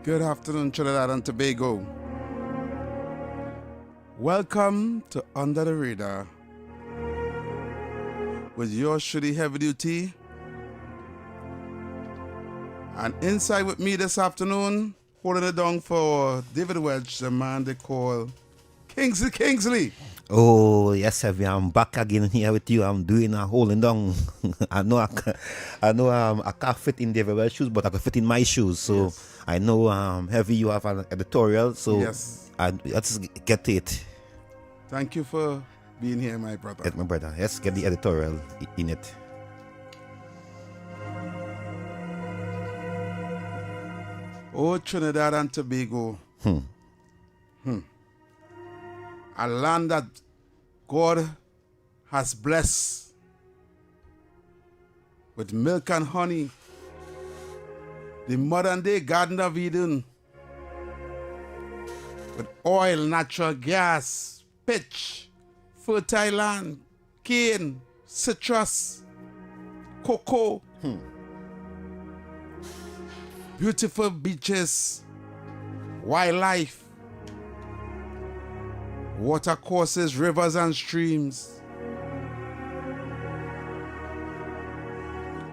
Good afternoon, Trinidad and Tobago. Welcome to Under the Radar with yours truly, Heavy Duty. And inside with me this afternoon, holding it down for David Welch, the man they call Kingsley. Oh, yes, Heavy. I'm back again here with you. I'm doing a holding down. I know I can't fit in David Welch's shoes, but I can fit in my shoes. So yes. I know Heavy, you have an editorial. So yes. Let's get to it. Thank you for being here, my brother. Yes, my brother. Let's get the editorial in it. Oh, Trinidad and Tobago. A land that God has blessed with milk and honey. The modern day Garden of Eden. With oil, natural gas, pitch, fertile land, cane, citrus, cocoa. Beautiful beaches, wildlife, watercourses, rivers and streams,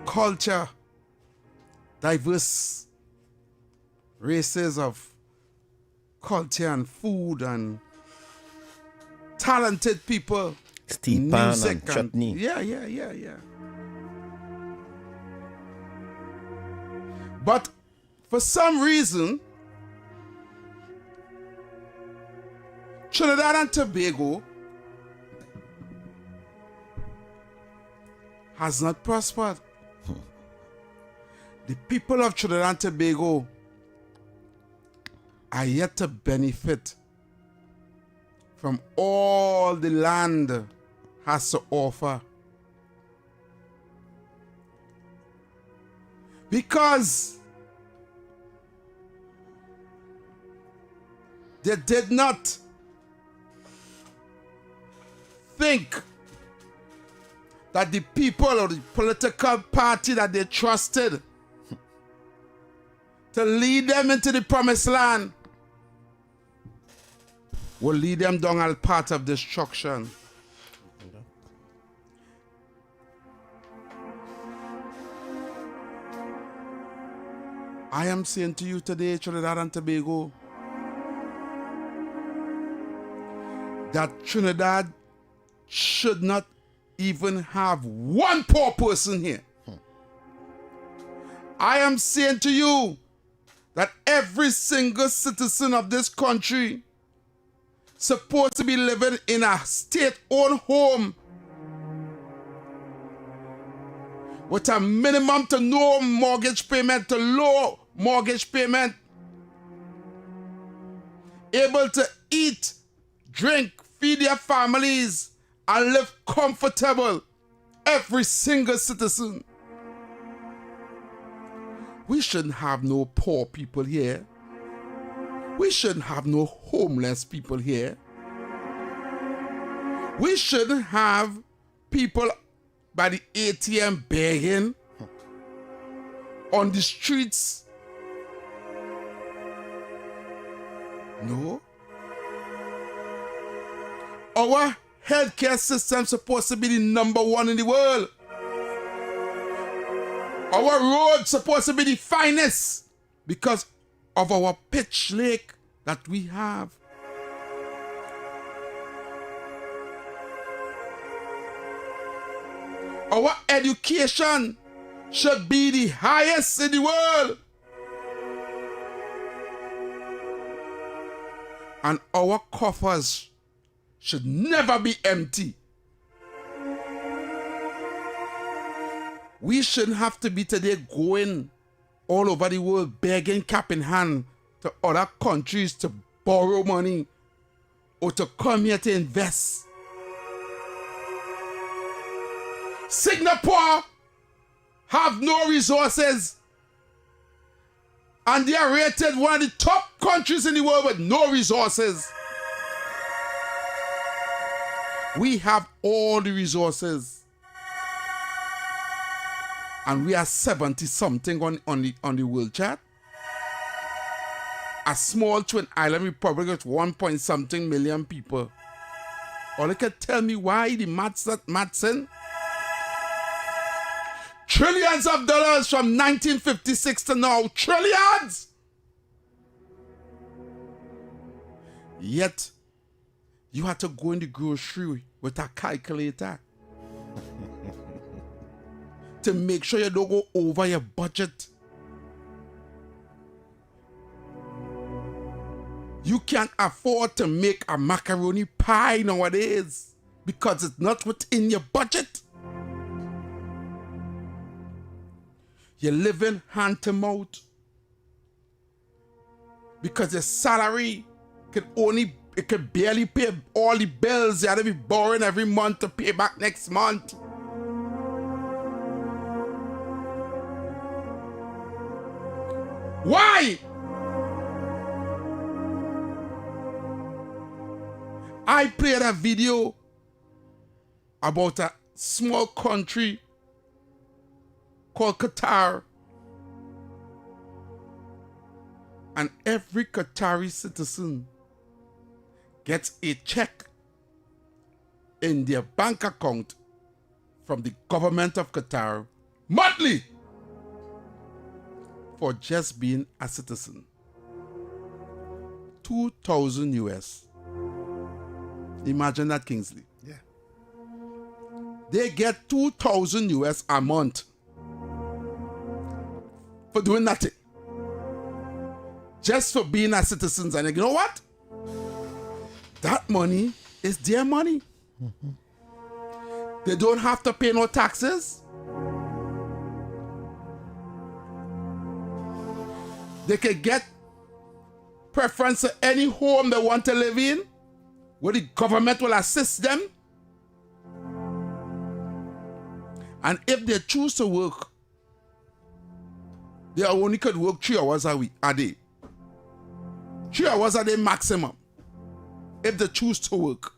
culture, diverse races of culture and food and talented people, Steve Pan and chutney. Yeah. But for some reason, Trinidad and Tobago has not prospered. The people of Trinidad and Tobago are yet to benefit from all the land has to offer. Because they did not think that the people or the political party that they trusted to lead them into the promised land will lead them down a path of destruction. I am saying to you today, Trinidad and Tobago, that Trinidad should not even have one poor person here. I am saying to you that every single citizen of this country supposed to be living in a state-owned home with a minimum to no mortgage payment to low mortgage payment, able to eat, drink, feed their families, and live comfortable. Every single citizen. We shouldn't have no poor people here. We shouldn't have no homeless people here. We shouldn't have people by the ATM begging on the streets. No. Our healthcare system is supposed to be the number one in the world. Our roads supposed to be the finest because of our pitch lake that we have. Our education should be the highest in the world. And our coffers should never be empty. We shouldn't have to be today going all over the world begging cap in hand to other countries to borrow money or to come here to invest. Singapore have no resources and they are rated one of the top countries in the world with no resources. We have all the resources. And we are 70 something on the world chart. a small twin island republic with 1 point something million people. Or they can tell me why the Matson. Trillions of dollars from 1956 to now. Trillions! Yet, you had to go in the grocery with a calculator to make sure you don't go over your budget. You can't afford to make a macaroni pie nowadays because it's not within your budget. You're living hand to mouth because your salary can barely pay all the bills. You have to be borrowing every month to pay back next month. Why? I played a video about a small country called Qatar. And every Qatari citizen gets a check in their bank account from the government of Qatar monthly for just being a citizen. 2,000 US. Imagine that, Kingsley. Yeah. They get 2,000 US a month for doing nothing. Just for being a citizen. And you know what? That money is their money. Mm-hmm. They don't have to pay no taxes. They can get preference to any home they want to live in, where the government will assist them. And if they choose to work, they only could work 3 hours a day. 3 hours a day maximum, if they choose to work.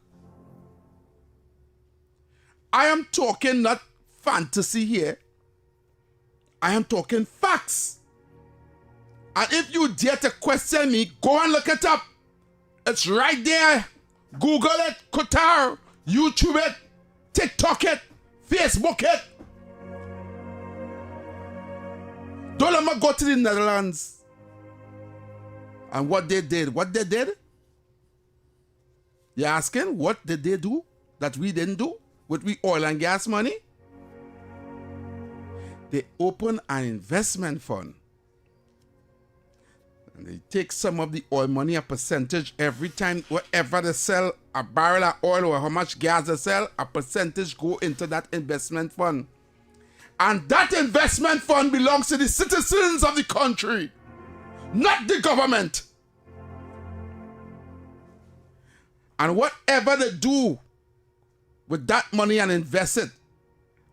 I am talking not fantasy here. I am talking facts. And if you dare to question me, go and look it up. It's right there. Google it, Qatar, YouTube it, TikTok it, Facebook it. Don't let me go to the Netherlands. And what they did. You're asking, what did they do that we didn't do with we oil and gas money? They opened an investment fund. And they take some of the oil money, a percentage every time, whatever they sell a barrel of oil or how much gas they sell, a percentage go into that investment fund. And that investment fund belongs to the citizens of the country, not the government. And whatever they do with that money and invest it,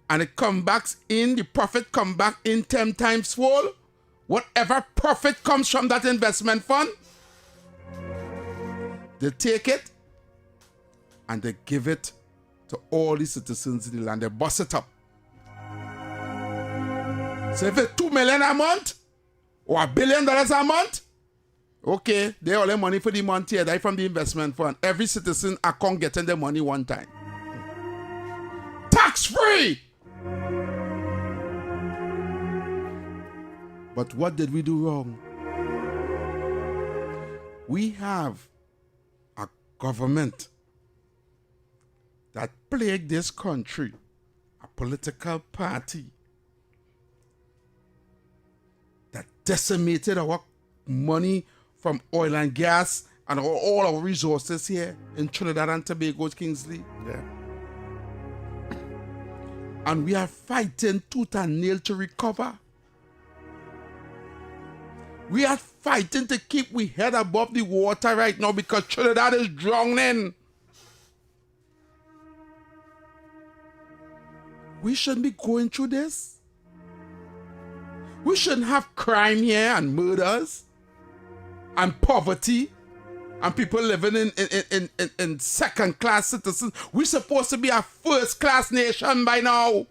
and it comes back in, the profit come back in 10 times fold, whatever profit comes from that investment fund, they take it and they give it to all the citizens in the land. They bust it up. So if it's $2 million a month or $1 billion a month, okay, they all the money for the month here, they from the investment fund. Every citizen account getting the money one time. Tax free! But what did we do wrong? We have a government that plagued this country, a political party that decimated our money from oil and gas and all our resources here in Trinidad and Tobago, Kingsley. Yeah. And we are fighting tooth and nail to recover. We are fighting to keep we head above the water right now because Trinidad is drowning. We shouldn't be going through this. We shouldn't have crime here and murders and poverty and people living in second-class citizens. We're supposed to be a first-class nation by now.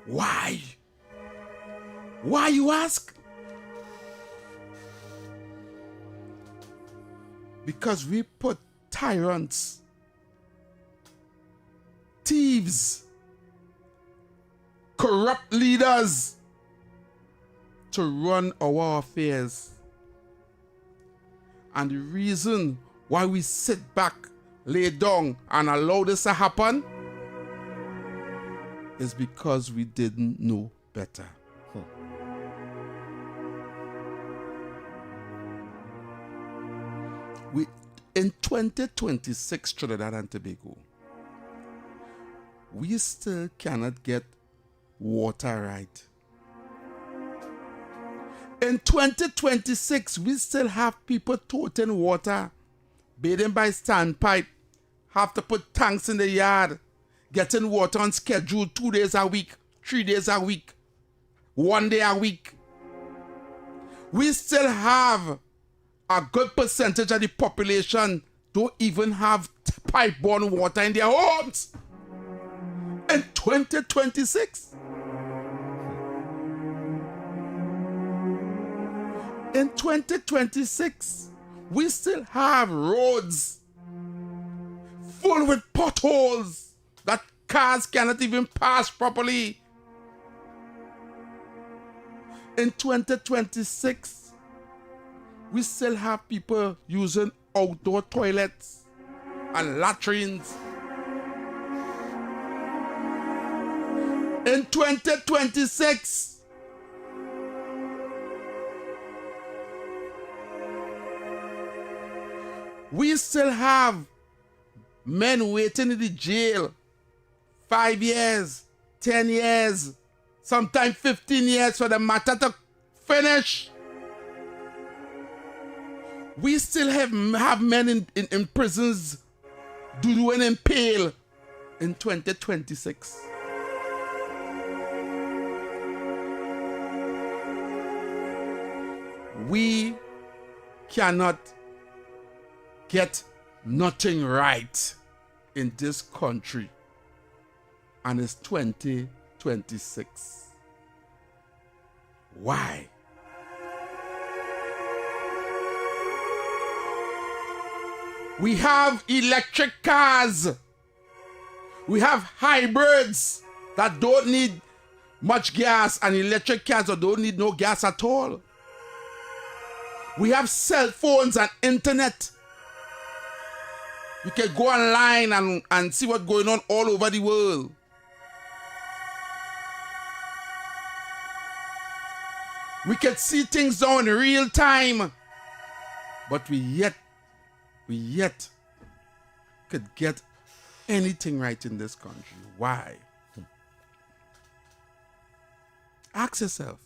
Why? Why, you ask? Because we put tyrants, thieves, corrupt leaders to run our affairs. And the reason why we sit back, lay down, and allow this to happen is because we didn't know better. We, in 2026 Trinidad and Tobago, we still cannot get water right. In 2026, we still have people toting water, bathing by standpipe, have to put tanks in the yard, getting water on schedule 2 days a week, 3 days a week, 1 day a week. We still have a good percentage of the population don't even have pipe-borne water in their homes. In 2026. In 2026, we still have roads full with potholes that cars cannot even pass properly. In 2026, we still have people using outdoor toilets and latrines. In 2026, we still have men waiting in the jail 5 years, 10 years, sometimes 15 years for the matter to finish. We still have men in prisons doing impale in 2026. We cannot get nothing right in this country, and it's 2026. Why? We have electric cars. We have hybrids that don't need much gas, and electric cars that don't need no gas at all. We have cell phones and internet. You can go online and see what's going on all over the world. We can see things now in real time. But we yet could get anything right in this country. Why? Ask yourself,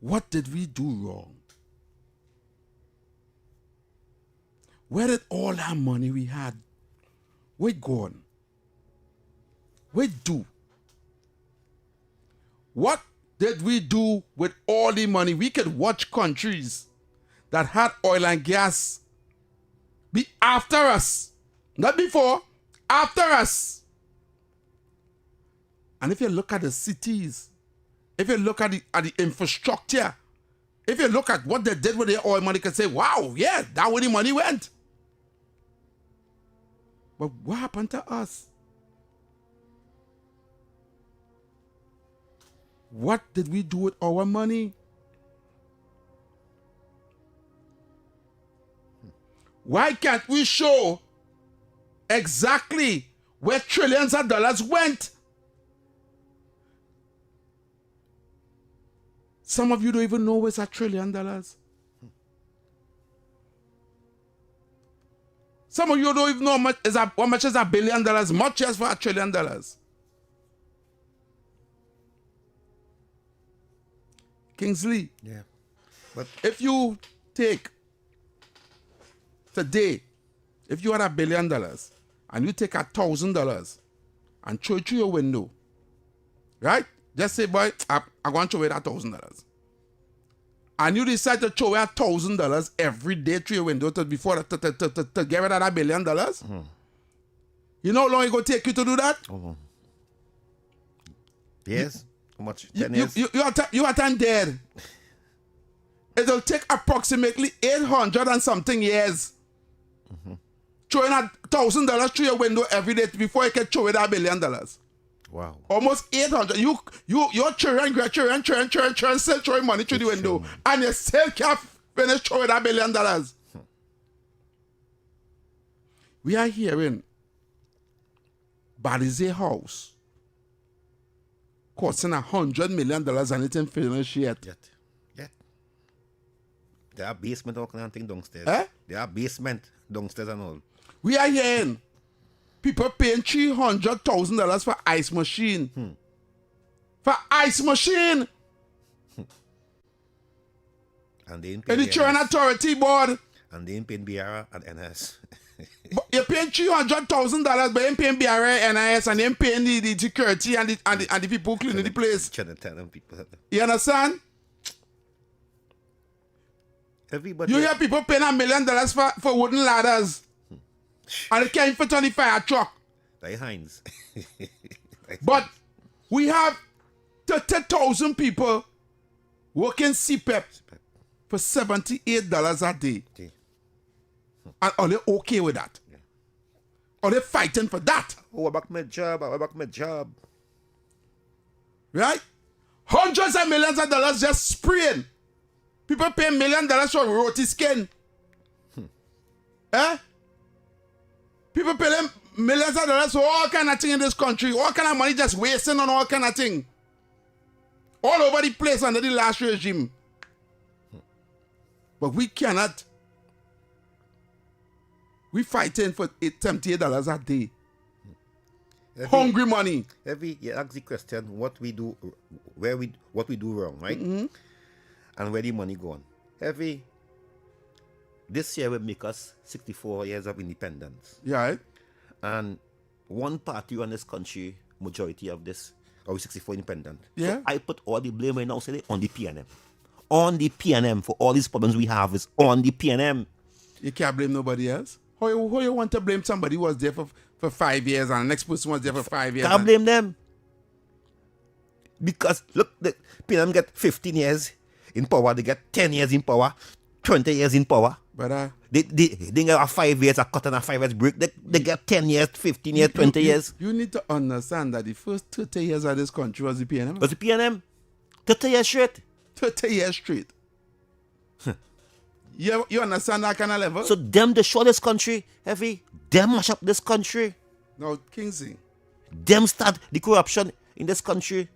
what did we do wrong? Where did all that money we had, where gone? Where do? What did we do with all the money? We could watch countries that had oil and gas be after us. Not before, after us. And if you look at the cities, if you look at the infrastructure, if you look at what they did with their oil money, you can say, wow, yeah, that's where the money went. But what happened to us? What did we do with our money? Why can't we show exactly where trillions of dollars went? Some of you don't even know where's $1 trillion. Some of you don't even know how much is $1 billion, much as for $1 trillion. Kingsley, yeah. But if you take today, if you had $1 billion and you take $1,000 and throw it through your window, right? Just say, boy, I'm going to throw away that $1,000. And you decide to throw away $1,000 every day through your window to get rid of that $1 billion. Mm-hmm. You know how long it going to take you to do that? Oh. Yes. How much? 10 you, years? you are 10 dead. It'll take approximately 800 and something years. Throwing $1,000 through your window every day before you can throw it $1 billion. Wow. Almost 800. Your children, grandchildren, still throwing money through the window, and you still can't finish throwing $1 billion. We are hearing Balize house costing $100 million and it ain't finished yet. There are basement all kind of thing downstairs. Eh? There are basement downstairs and all. We are hearing people paying $300,000 for ice machine. For ice machine. And they ain't And paying the Children Authority Board. And they ain't paying BR and NS. But you're paying $300,000, but you ain't paying BRA, NIS, and you ain't paying the security and the people cleaning the place. Trying to tell them people. You understand? Everybody. You hear people paying $1 million for wooden ladders. And they can't fit on the fire truck. Like Heinz. But we have 30,000 people working CPEP for $78 a day. And are they okay with that? Yeah. Are they fighting for that? Oh, I back my job. Right? Hundreds of millions of dollars just spraying. People pay $1 million for roti skin. Eh? People pay them millions of dollars for all kind of thing in this country. All kind of money just wasting on all kind of thing. All over the place under the last regime. But we cannot. We fighting for $78 a day. Hungry money. You ask the question what we do, what we do wrong, right? And where the money gone. This year will make us 64 years of independence. Yeah. Right? And one party on this country, majority of this, are 64 independent. Yeah. So I put all the blame right now say on the PNM. On the PNM for all these problems we have is on the PNM. You can't blame nobody else. How you want to blame somebody who was there for 5 years and the next person was there for 5 years? Can't blame them. Because look, the PNM get 15 years in power, they get 10 years in power, 20 years in power. But they get 5 years, a cut and a 5 years break. They get 10 years, 15 years, 20 years. You need to understand that the first 30 years of this country was the PNM. Was the PNM 30 years straight. 30 years straight. You understand that kind of level? So them destroy this country, them mash up this country. Now, Kingsley. Them start the corruption in this country.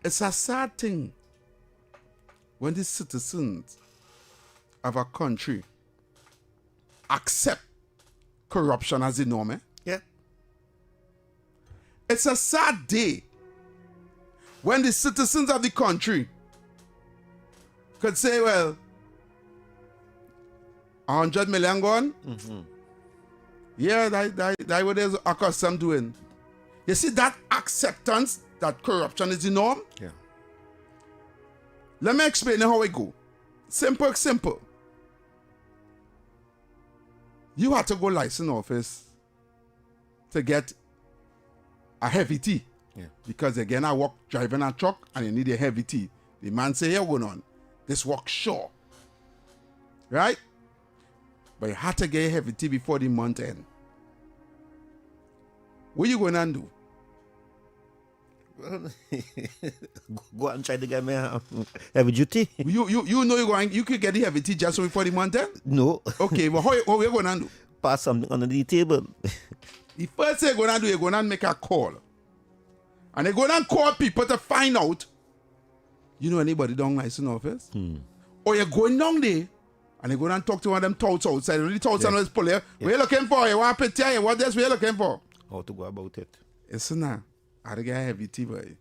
It's a sad thing when the citizens of a country accept corruption as the norm. Eh? Yeah. It's a sad day when the citizens of the country could say, well, 100 million gone? Yeah, that what they're accustomed doing. You see that acceptance that corruption is the norm? Yeah. Let me explain how it go. Simple. You have to go license office to get a heavy tea. Yeah. Because again, I work driving a truck and you need a heavy tea. The man say, here going on. This work sure. Right? But you have to get a heavy tea before the month end. What you going to do? Go and try to get me heavy duty. You know you could get the heavy tea just before the month end? No. Okay, but how you going to do? Pass something under the table. The first thing you're going to do, you're going to make a call. And they're going to call people to find out, you know anybody down license office? Or you're going down there and you're going to talk to one of them touts outside. Really touts on this pull here. What you looking for? You want to tell you what this? What you looking for? How to go about it? Listen now. I had to get a heavy tea, boy.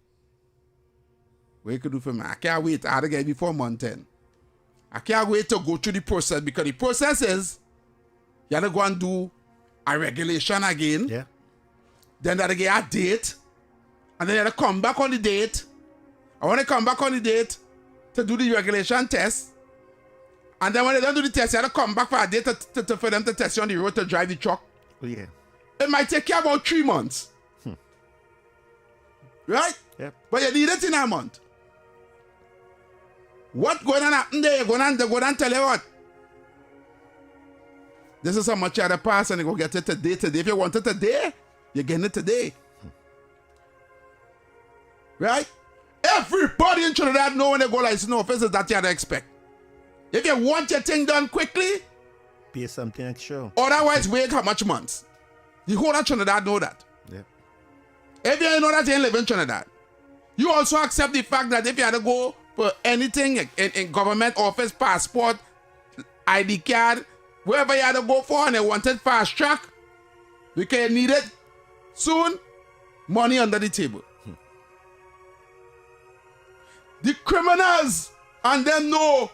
What you could do for me? I can't wait. I had to get it before month end. I can't wait to go through the process because the process is you have to go and do a regulation again. Yeah. Then that get a date. And then you have to come back on the date. I want to come back on the date to do the regulation test. And then when they don't do the test, you have to come back for a date for them to test you on the road to drive the truck. Oh, yeah. It might take you about 3 months. Right? Yeah. But you need it in a month. What going on happen there? They go and tell you what. This is how much you had to pass and you go get it today. If you want it today, you're getting it today. Right? Everybody in Trinidad know when they go license officers that you had to expect. If you want your thing done quickly, pay something extra. Otherwise, wait how much months. The whole of Trinidad know that. Yeah. If you know that you live in Trinidad, you also accept the fact that if you had to go for anything in government office, passport, ID card, wherever you had to go for and they wanted fast track, because you need it soon, money under the table. The criminals and them know,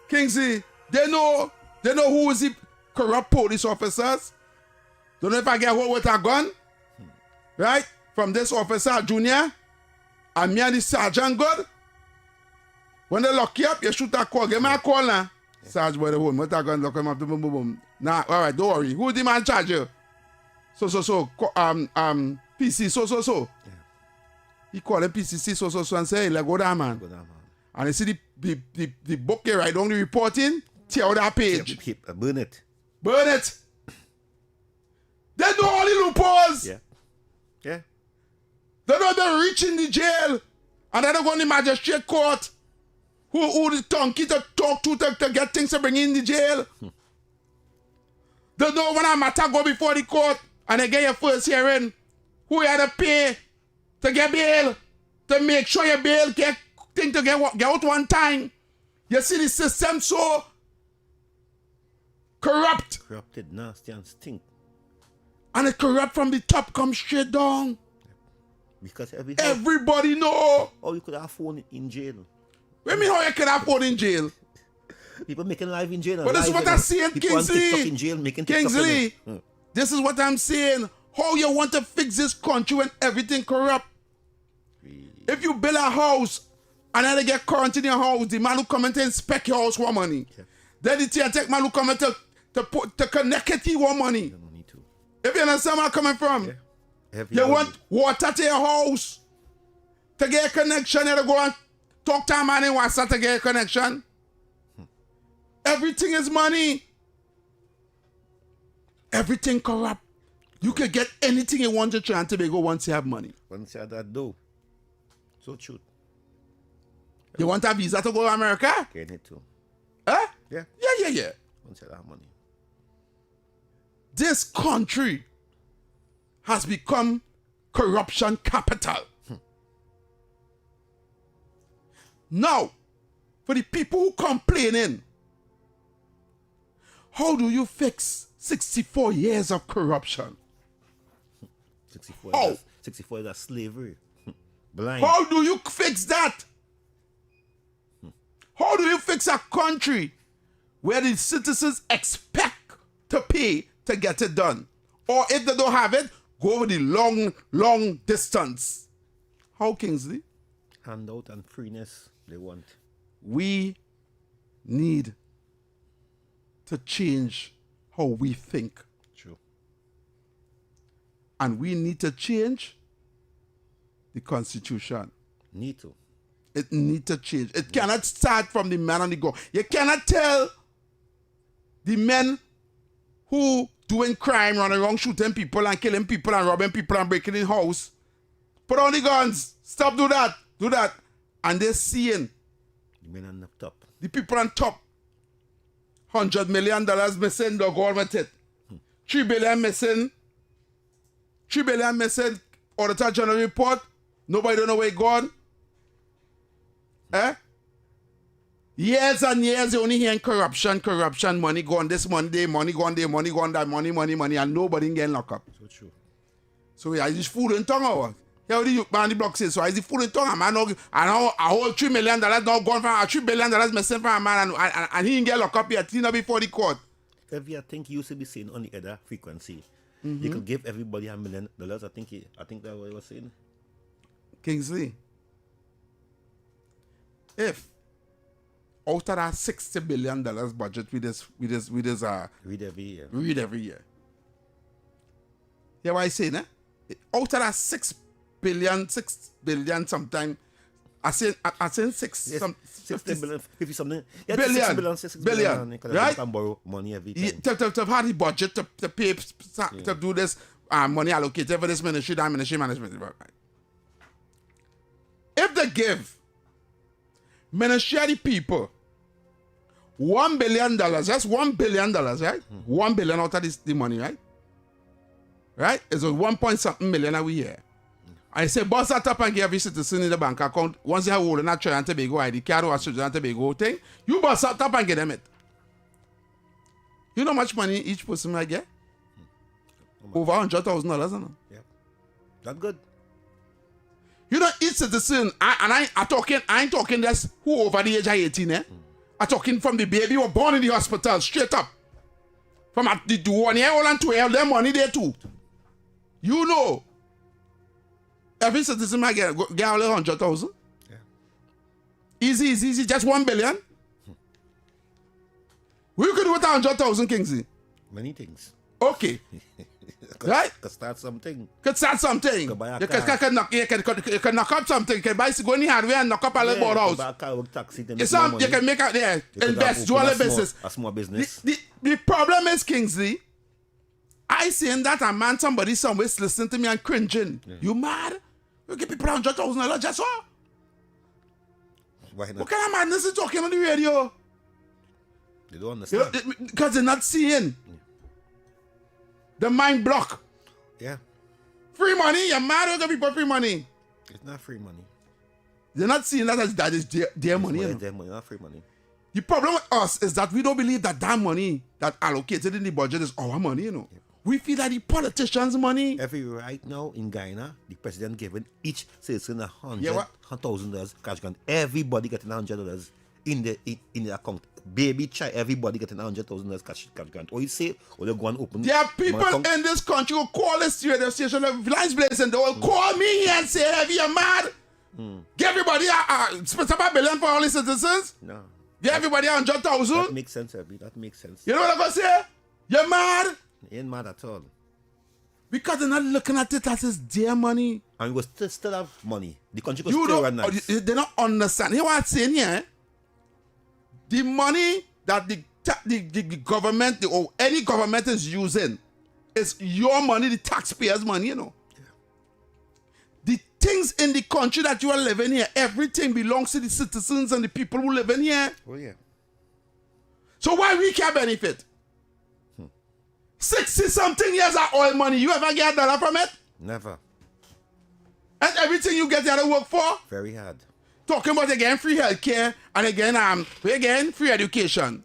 Kingsley, they know who is the corrupt police officers. Don't know if I get hold with a gun, right? From this officer, junior, and me and the sergeant good. When they lock you up, you shoot a call. Give me a call now. Yeah. Sarge, boy, the home. What a gun, lock him up. Boom, boom, boom. Nah, all right, don't worry. Who the man charge you? So. PC, so. Yeah. He call him PCC, so, and say, hey, like, go down, man. And you see the book here, right? Only reporting, tear out that page. Burn it. Burn it. They know all the loopholes. Yeah. Yeah. They know they're reaching the jail. And then they go in the magistrate court. Who the donkey to talk to get things to bring in the jail. They know when a matter go before the court and they get your first hearing, who you had to pay to get bail, to make sure your bail get out one time. You see the system so corrupt. Corrupted, nasty and stink. And it corrupt from the top, come straight down. Because everybody know. Oh, you could have phone in jail. What mean how you could have phone in jail? People making live in jail. But this is what I'm saying, Kingsley. In jail, making Kingsley, this is what I'm saying. How you want to fix this country when everything corrupt? If you build a house and then they get quarantine in your house, the man who come in to inspect your house want money. Yeah. Then the tech man who come in to connect it to you want money. You don't need to. If you understand where I'm coming from. Yeah. You want water to your house to get a connection, you to go and talk to a man in WhatsApp to get a connection. Everything is money. Everything corrupt. You can get anything you want to try and Tobago once you have money. Once you have that dough. So true. You want a visa to go to America? Get it too. Huh? Yeah. Yeah. Once you have money. This country has become corruption capital. Now, for the people who complaining, how do you fix 64 years of corruption? 64 years of slavery. Blind. How do you fix that? How do you fix a country where the citizens expect to pay to get it done? Or if they don't have it, go over the long distance. How, Kingsley? Handout and freeness they want. We need to change how we think. True. And we need to change the Constitution. Need to. It need to change. It cannot start from the man on the go. You cannot tell the men who doing crime, running around shooting people and killing people and robbing people and breaking in house. Put on the guns. Stop do that. Do that. And they're seeing the men on the top. The people on top. $100 million missing, the government it. 3 billion missing. 3 billion missing. Auditor General report. Nobody don't know where it gone. Years and years you only hearing corruption, money gone this Monday, money gone there, money gone that, money, and nobody getting locked up. So true. So yeah, is this fool in tongue or what? Here the youth man the block says, so is the fool in tongue? A man and a whole $3 million now gone from $3 billion missing from a man and he didn't get locked up yet, he not before the court. If you think you used to be saying on the other frequency, you could give everybody $1 million. I think that's what he was saying. Kingsley, if out of that $60 billion budget we read every year. Hear what I say, né? Out of that 6 billion sometime, I saying six, Yes, some 60 billion, 50 something. Yeah, billion, 6 billion, 6 billion, because right? you can borrow money every He, time. to have the budget to pay to do this money allocated for this ministry, that ministry management. Right. If they give ministry people $1 billion, that's $1 billion, right? 1 billion out of this the money, right? Right? It's a 1 point something million every year. I say, boss that up and give every citizen in the bank account. Once they have holding that Trinidad and Tobago ID card or Trinidad and Tobago thing, you boss that up and get them it. You know how much money each person might get? Over $100,000, isn't it? Yeah. That's good. You know, each citizen, I ain't talking that's who over the age of 18, eh? I'm talking from the baby who was born in the hospital, straight up. From the 1 year old and 12, their money there too. You know. Every citizen might get only 100,000. Yeah. Easy, just 1 billion. We could do with 100,000, Kingsley. Many things. Okay. Right? Could start something. Could start something. Could buy a You car. can knock up something. You can buy go in the hardware and knock up a little more house. Buy a car with taxi. Then It's make more some, you money. can make out there. You could Invest, do open all a the small- business. A small business. The problem is, Kingsley, I saying that a man, somebody somewhere is listening to me and cringing. You mad? You give people $100,000 just so? Why not? What kind of madness is talking on the radio? They don't understand. Because they're not seeing. The mind block. Yeah. Free money, you're mad, you give people free money. It's not free money. They're not seeing that as that is their money. It's You know? their money, not free money. The problem with us is that we don't believe that that money that allocated in the budget is our money, you know. We feel that the politicians' money. Every right now in Guyana, the president giving each citizen Yeah, $100,000 cash grant. Everybody getting $100 in the account. Baby child, everybody getting $100,000 cash grant. Or you say, or they go and open. There are people in this country who call this radio station, lights blazing, they will call me here and say, "Hey, you're mad? Give everybody spend $1 billion for all the citizens? No. Give everybody That 100,000? makes sense, Abby. That makes sense. You know what I'm going to say? You're mad? Ain't mad at all. Because they're not looking at it as it's their money. And we still have money. The country could You still don't, run nice. they don't understand. You know what I'm saying here? The money that the government or any government is using is your money, the taxpayers' money, you know. The things in the country that you are living here, everything belongs to the citizens and the people who live in here. Oh, yeah. So why we can't benefit? 60-something years of oil money, you ever get $1 from it? Never. And everything you get there to work for? Very hard. Talking about again free healthcare and again free education.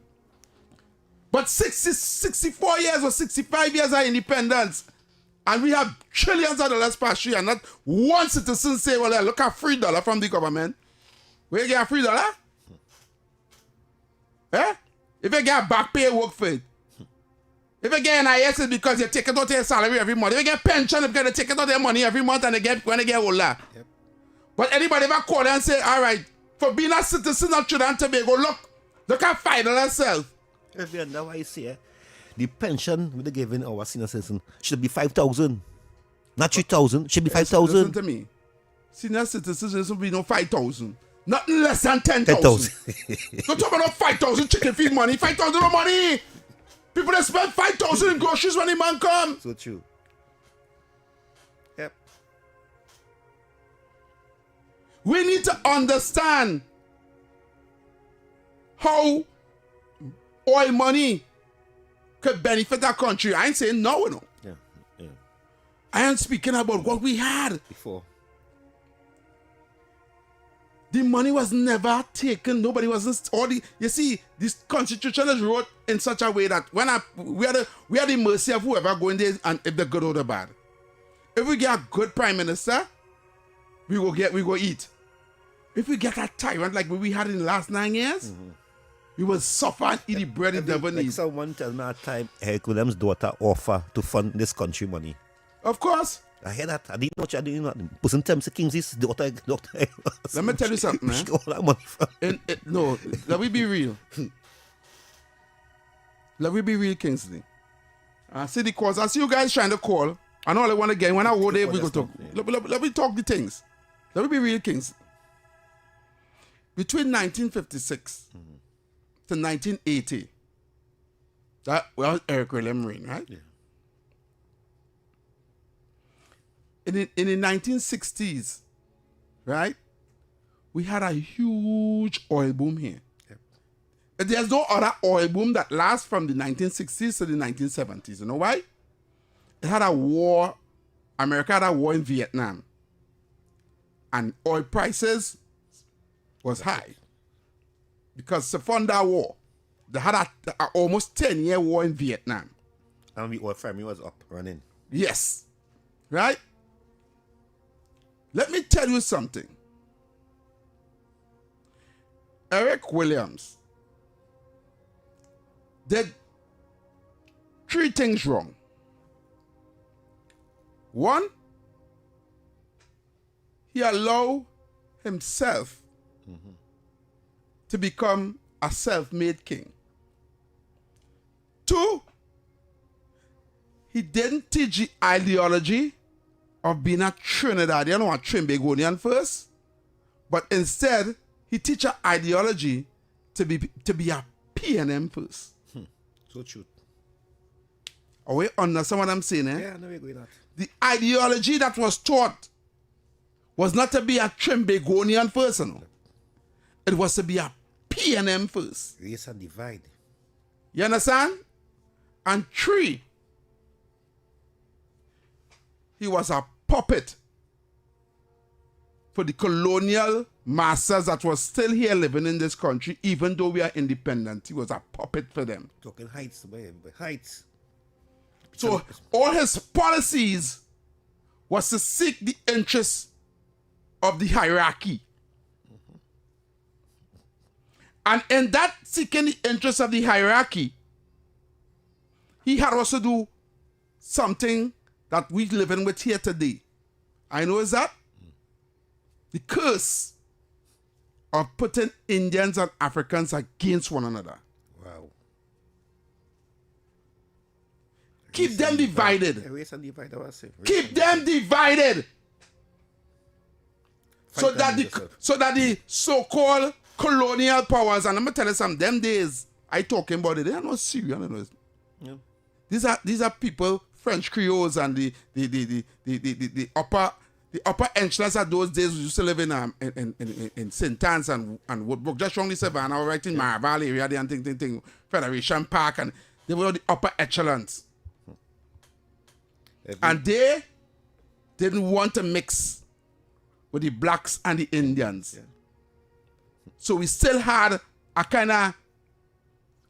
But 64 years or 65 years of independence, and we have trillions of dollars per year, and not one citizen say, "Well, look at $3 from the government." Where you get $3? Eh? If you get back pay, work for it. If you get NIS, it's because you take it out of your salary every month. If you get pension, it's because you take it out of your money every month and when they get older. Yep. But anybody ever call and say, "All right, for being a citizen of Trinidad and Tobago, look at $5 self." If you know what I say, the pension we giving our senior citizen should be 5,000, not 3,000. Should be 5,000. Listen to me. Senior citizens should be no 5,000. Nothing less than 10,000. 10,000. Don't talk about 5,000 chicken feed money. 5,000 of money. People that spend 5,000 in groceries when the man comes. So true. Yep. We need to understand how oil money could benefit our country. I ain't saying no, you know. Yeah. Yeah. I am speaking about what we had. Before. The money was never taken. Nobody wasn't. You see, this constitution is wrote in such a way that we are the mercy of whoever going there, and if they're good or they're bad. If we get a good prime minister, we go eat. If we get a tyrant like we had in the last 9 years, we will suffer and eat the bread the devil Like needs. someone tell me at time, Eric Williams' daughter offer to fund this country money. Of course. I hear that. I didn't know. Person tell me, Kingsley's daughter. Let me tell you something, man. She got all that money from. No, let me be real. Let me be real, Kingsley. I see the calls. I see you guys trying to call. I know I want to get when I go there, we go talk. Let me talk the things. Let me be real, Kingsley. between 1956 to 1980, that was Eric William reign, right? Yeah. In the 1960s, right, we had a huge oil boom here. Yep. There's no other oil boom that lasts from the 1960s to the 1970s. You know why? It had a war. America had a war in Vietnam. And oil prices was high. Because to fund that war, they had a almost 10-year war in Vietnam. And the oil family was up, running. Yes. Right? Let me tell you something. Eric Williams did 3 things wrong. 1, he allowed himself to become a self-made king. 2, he didn't teach the ideology of being a Trinidadian or a Trimbagonian first, but instead he teach an ideology to be a PNM first. So true. Are we understand what I'm saying? Yeah, no, we agree with that. The ideology that was taught was not to be a Trimbagonian first, no. It was to be a PNM first. Race and divide. You understand? And 3, he was a puppet for the colonial masters that was still here living in this country, even though we are independent. He was a puppet for them. Talking heights, boy, heights. So all his policies was to seek the interests of the hierarchy. And in that seeking the interests of the hierarchy, he had also do something that we living with here today. I know is that the curse of putting Indians and Africans against one another. Wow. Keep them divided. Race and divide, I was saying. Keep them divided. So that the so-called colonial powers, and I'm gonna tell you something, them days I talking about it, they are not serious. You know? Yeah. These are people, French Creoles and the upper enchilades of those days who used to live in St. Anne's and Woodbrook, just around the Savannah, right in Marval area, there and thing, Federation Park, and they were the upper echelons. And they didn't want to mix with the blacks and the Indians. Yeah. So we still had a kind of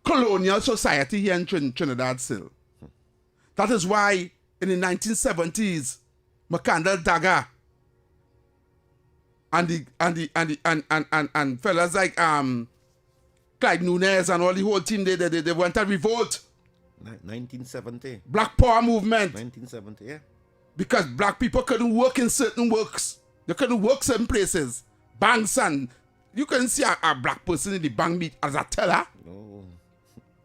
colonial society here in Trinidad still. That is why in the 1970s, McCandle Dagger and fellas like Clyde Nunes and all the whole team, they went to revolt. 1970. Black Power movement. 1970, yeah. Because black people couldn't work in certain works. They couldn't work certain places. Banks, and you couldn't see a black person in the bank meet as a teller. No.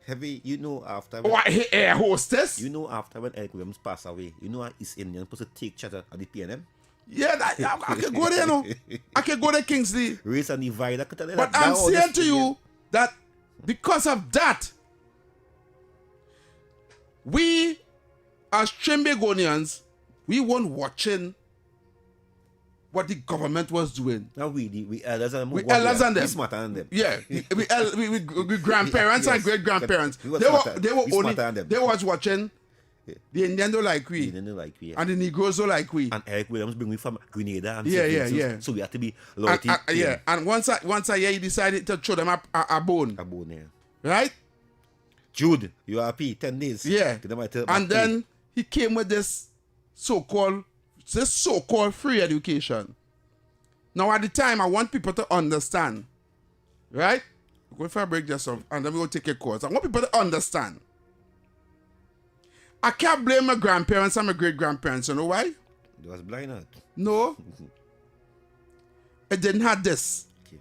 Heavy, you know, after... Or an air hostess. You know, after when Eric Williams passed away, you know, East Indian supposed to take charge of the PNM? Yeah, I can go there, you know. I can go there, Kingsley. Race and divide. I could tell you But that I'm saying to you that because of that, we as Trimbagonians, we weren't watching what the government was doing. Now we elders and we elders and them. We smarter than them. Yeah, we grandparents and great grandparents. They was watching. The Indians don't like we. And the Negroes don't like we. And Eric Williams bring me from Grenada. And yeah. So we have to be loyalty. Yeah. And once a year he decided to throw them a bone. A bone, yeah. Right? Jude, you are happy 10 days. Yeah. And then he came with this so-called free education. Now at the time, I want people to understand, right? We're going for a break just and then we're going to take a course. I want people to understand. I can't blame my grandparents and my great-grandparents. You know why? They was blind out. No. It didn't have this. Okay.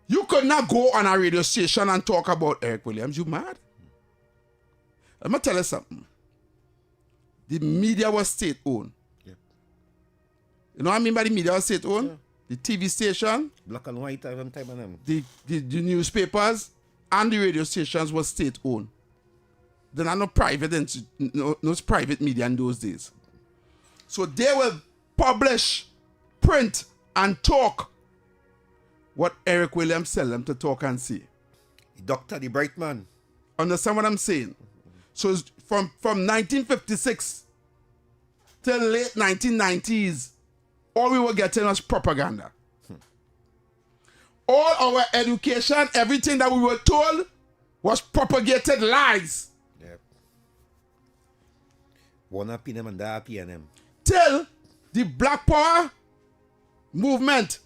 You could not go on a radio station and talk about Eric Williams. You mad? Let me tell you something. The media was state-owned. Yeah. You know what I mean by the media was state-owned? the TV station, Black and white time and them. the newspapers, and the radio stations were state-owned. There are no private no private media in those days. So they will publish, print, and talk what Eric Williams tell them to talk and say. The doctor, the bright man. Understand what I'm saying? So it's from 1956 till late 1990s, all we were getting was propaganda. All our education, everything that we were told was propagated lies. Yep. One happy them and that happy and them. Till the Black Power movement,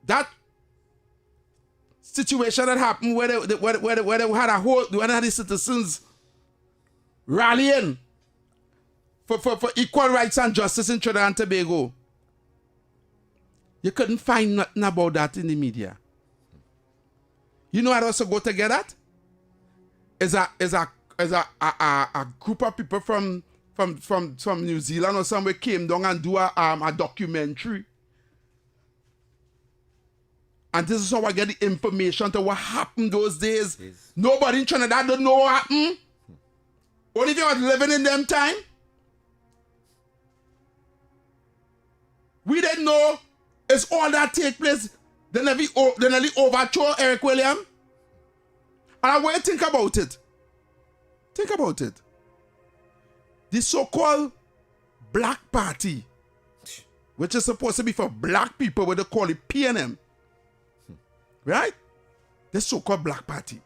that situation that happened where they had the citizens rallying for equal rights and justice in Trinidad and Tobago. You couldn't find nothing about that in the media. You know what also go to get that? Is a group of people from New Zealand or somewhere came down and do a documentary. And this is how I get the information to what happened those days. Yes. Nobody in Trinidad don't know what happened. Only if you was living in them time. We didn't know it's all that take place. Then they overthrow Eric William. And I want you to think about it. Think about it. The so-called Black Party, which is supposed to be for black people, what they call it PNM. Right? The so-called Black Party.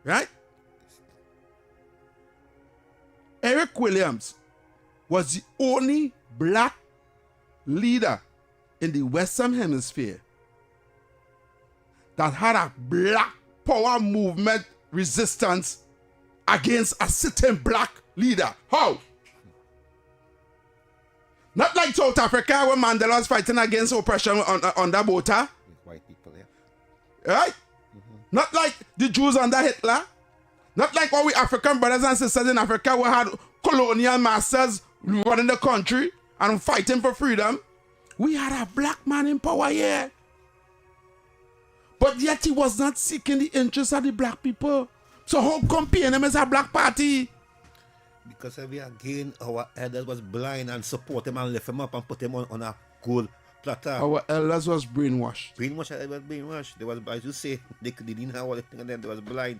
Right? Eric Williams was the only black leader in the Western Hemisphere that had a black power movement resistance against a sitting black leader. How? Not like South Africa where Mandela was fighting against oppression under Botha. White people, yeah. Right? Mm-hmm. Not like the Jews under Hitler. Not like all we African brothers and sisters in Africa who had colonial masters running the country and fighting for freedom. We had a black man in power here. But yet he was not seeking the interests of the black people. So how come PNM is a black party? Because we again, our elders was blind and support him and lift him up and put him on a gold platter. Our elders was brainwashed. Brainwashed, was brainwashed. They was, as you say, they didn't have all the thing and then they was blind.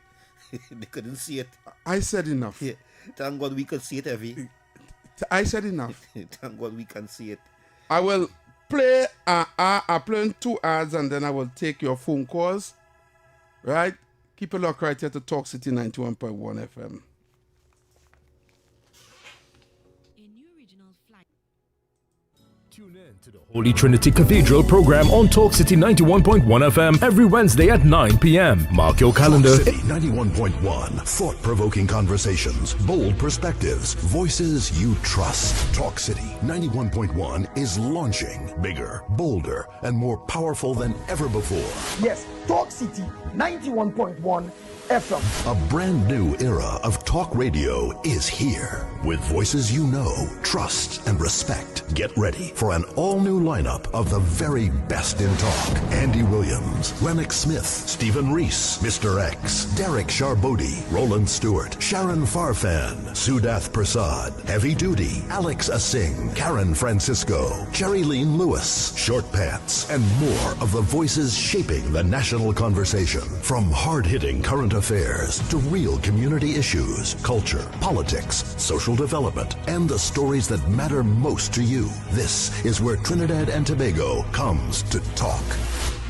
They couldn't see it. I said enough. Yeah. Thank God we could see it, Evie. I said enough. Thank God we can see it. I will play I play 2 ads and then I will take your phone calls. Right? Keep a look right here to Talk City 91.1 FM. Tune in to the Holy Trinity Cathedral program on Talk City 91.1 FM every Wednesday at 9 p.m. Mark your calendar. Talk City 91.1. Thought-provoking conversations, bold perspectives, voices you trust. Talk City 91.1 is launching bigger, bolder, and more powerful than ever before. Yes, Talk City 91.1 FM. A brand new era of talk radio is here. With voices you know, trust, and respect. Get ready for an all-new lineup of the very best in talk. Andy Williams, Lennox Smith, Stephen Reese, Mr. X, Derek Charbodi, Roland Stewart, Sharon Farfan, Sudath Prasad, Heavy Duty, Alex Asing, Karen Francisco, Cherry Lean Lewis, Short Pants, and more of the voices shaping the national conversation. From hard-hitting current affairs to real community issues, culture, politics, social development, and the stories that matter most to you. This is where Trinidad and Tobago comes to talk.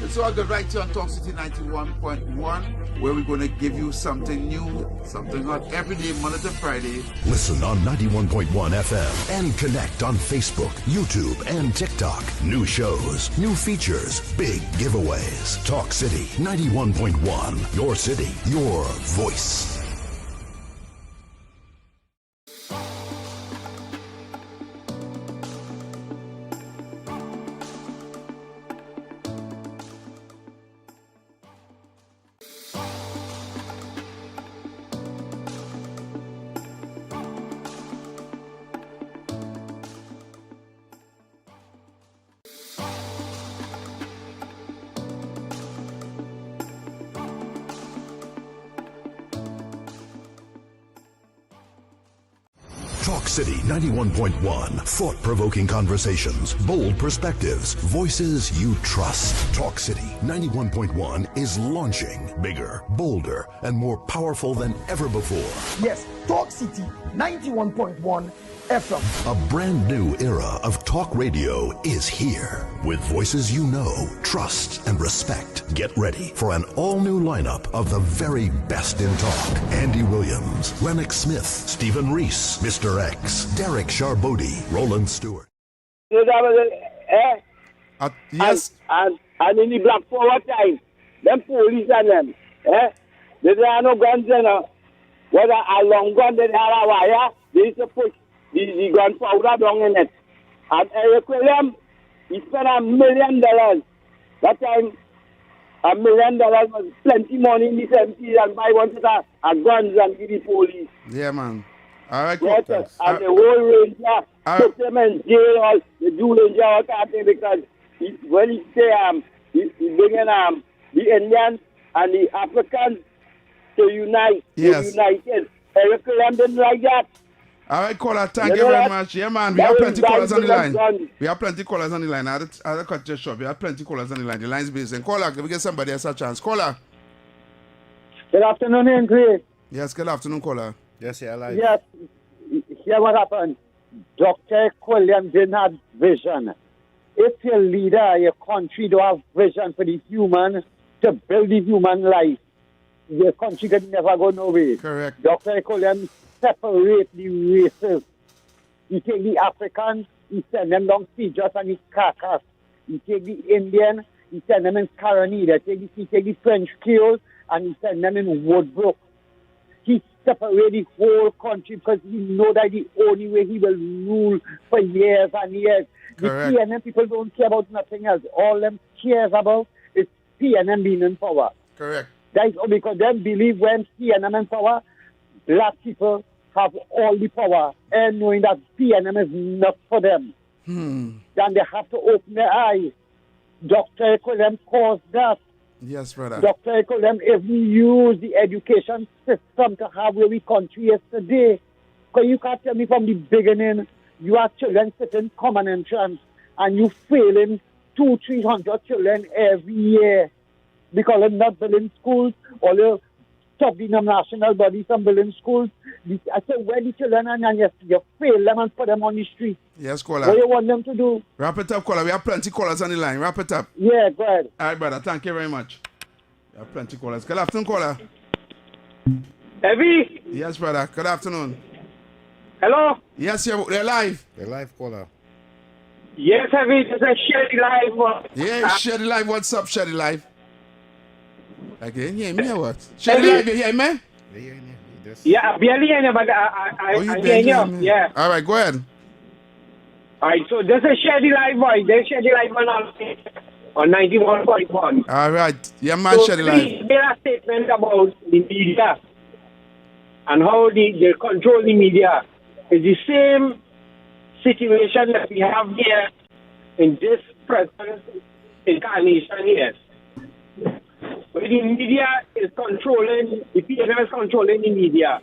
It's all good right here on Talk City 91.1, where we're going to give you something new, something hot every day, Monday to Friday. Listen on 91.1 FM and connect on Facebook, YouTube, and TikTok. New shows, new features, big giveaways. Talk City 91.1. Your city, your voice. Talk City 91.1. Thought-provoking conversations, bold perspectives, voices you trust. Talk City 91.1 is launching bigger, bolder, and more powerful than ever before. Yes, Talk City 91.1 FM. A brand new era of talk radio is here. With voices you know, trust, and respect. Get ready for an all-new lineup of the very best in talk. Andy Williams, Lennox Smith, Stephen Reese, Mr. X, Derek Charbodi, Roland Stewart. Yes. And in the Black Power time, them police and them, they are no guns in whether a long gun they have a wire, they used to push the gunpowder down in it. And Eric William, he spent $1 million. That time, $1 million was plenty money in the 70s and buy one set of guns and give the police. Yeah, man. All right, yes, and the whole ranger put them in jail, all the Jew ranger, all that thing, because when he say he's bringing the Indians and the Africans to unite, united. Eric William didn't like that. All right, caller, thank you very much. Yeah, man, we have plenty callers on the line. We have plenty callers on the line. I'll cut you short. We have plenty callers on the line. The line's busy. Caller, can we get somebody else a chance? Caller. Good afternoon, Henry. Yes, good afternoon, caller. Yes, you're alive. Yes, hear what happened. Dr. William didn't have vision. If your leader, your country don't have vision for the human, to build the human life, your country can never go nowhere. Correct. Dr. William separate the races. He take the Africans, he send them down Fijos and his Carcass. He take the Indian, he send them in Caroni. He take the French Creole and he send them in Woodbrook. He separate the whole country because he know that the only way he will rule for years and years. Correct. The PNM people don't care about nothing else. All them cares about is PNM being in power. Correct. That is because they believe when PNM in power, black people have all the power, and knowing that PNM is not for them, then they have to open their eyes. Dr. Ekolem caused that. Yes, brother. Dr. Ekolem even used the education system to have where we country is today. Because you can't tell me from the beginning, you have children sitting common entrance, and you failing 200-300 children every year because they're not building schools, or they're top national bodies and building schools. I said, where the children are, and you fail them and put them on the street. Yes, caller. What do you want them to do? Wrap it up, caller. We have plenty callers on the line. Wrap it up. Yeah, go ahead. All right, brother. Thank you very much. We have plenty callers. Good afternoon, caller. Evie? Yes, brother. Good afternoon. Hello? Yes, you're live. You're live, caller. Yes, Evie. This is Sherry Live. Yeah, Sherry Live. What's up, Sherry Live? Okay, hear me or what? Sherry Live, you hear me? Yeah, barely hear you, but I hear you. Yeah. All right, go ahead. All right, so this is Sherry Live, boy. This is Sherry Live on 91.1. All right. Yeah, man, so Sherry please Live. make a statement about the media and how they control the media. It's the same situation that we have here in this present incarnation here. But the media is controlling, the PNM is controlling the media.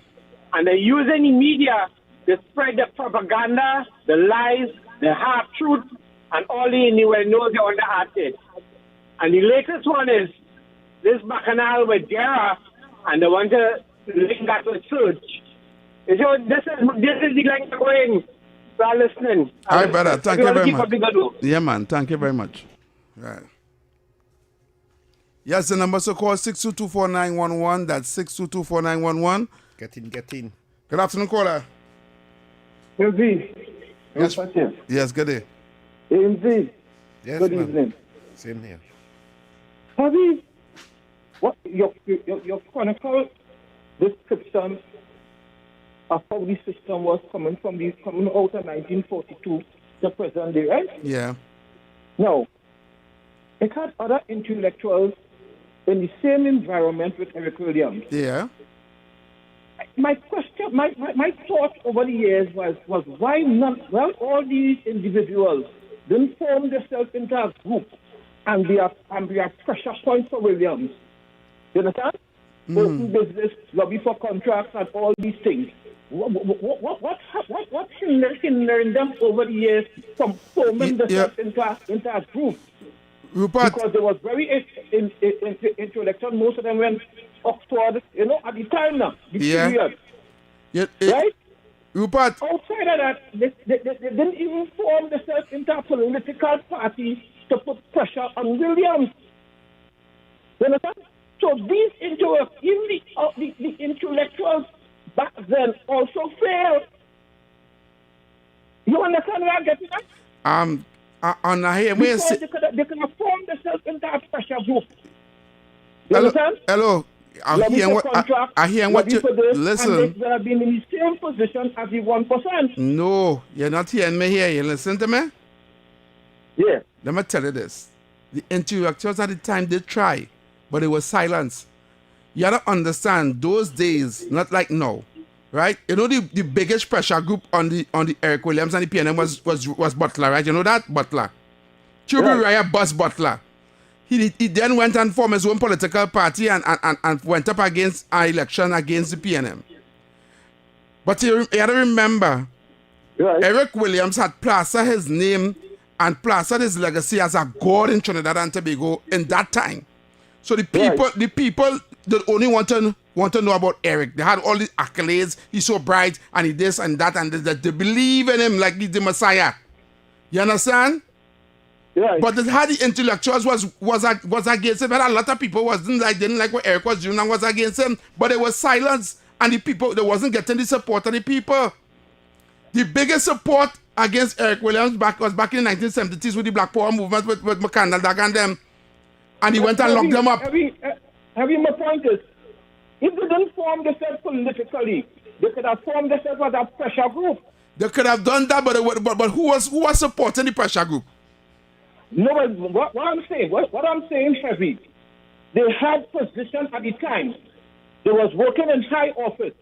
And they're using the media to spread the propaganda, the lies, the half-truth, and all the innuendos they want to add it. And the latest one is this bacchanal with Dara, and they want to link that with search. So this is the line going. We are listening. All right, brother. Thank you very much. Yeah, man. Thank you very much. Right. Yes, the number to call 6224911. That's 6224911. Get in. Good afternoon, caller. MV. Yes. Yes, good day. MV. Yes, good man. evening. Same here. Harvey, what your chronicle description of how the system was coming out of 1942 to present day, right? Yeah. No. It had other intellectuals in the same environment with Eric Williams. Yeah. My question, my thought over the years was why not? Well, all these individuals didn't form themselves into a group and be a pressure point for Williams. You understand? Open business, lobby for contracts, and all these things. What's hindering them over the years from forming themselves into a group? Rupert. Because they was very intellectual. Most of them went Oxford, at the time now, the period. Right? Rupert. Outside of that, they didn't even form themselves into a political party to put pressure on Williams. You understand? So these even the intellectuals back then also failed. You understand what I'm getting at? Because they could have formed themselves into a pressure group. You understand? Hello. I hear what you listen. And they have been in the same position as the 1%. No, you're not hearing me here. You listen to me? Yeah. Let me tell you this. The intellectuals at the time did try, but it was silence. You gotta understand, those days, not like now, right? You know the biggest pressure group on the Eric Williams and the PNM was Butler, right? You know that? Butler. Chubby Raya Bus Butler. He then went and formed his own political party and went up against an election against the PNM. But you gotta remember, Eric Williams had plastered his name and plastered his legacy as a god in Trinidad and Tobago in that time. So the people that only want to know about Eric. They had all the accolades. He's so bright and he this and that and that. They believe in him like he's the Messiah. You understand? Yeah. But how the intellectuals was against him. And a lot of people didn't like what Eric was doing and was against him. But it was silence, and the people, they wasn't getting the support of the people. The biggest support against Eric Williams was back in the 1970s with the Black Power movement with McCandless and them. And he went and locked them up. Having my point is, if they didn't form themselves politically, they could have formed themselves as a pressure group. They could have done that, but who was supporting the pressure group? No, what I'm saying, Heavy, they had position at the time. They was working in high office.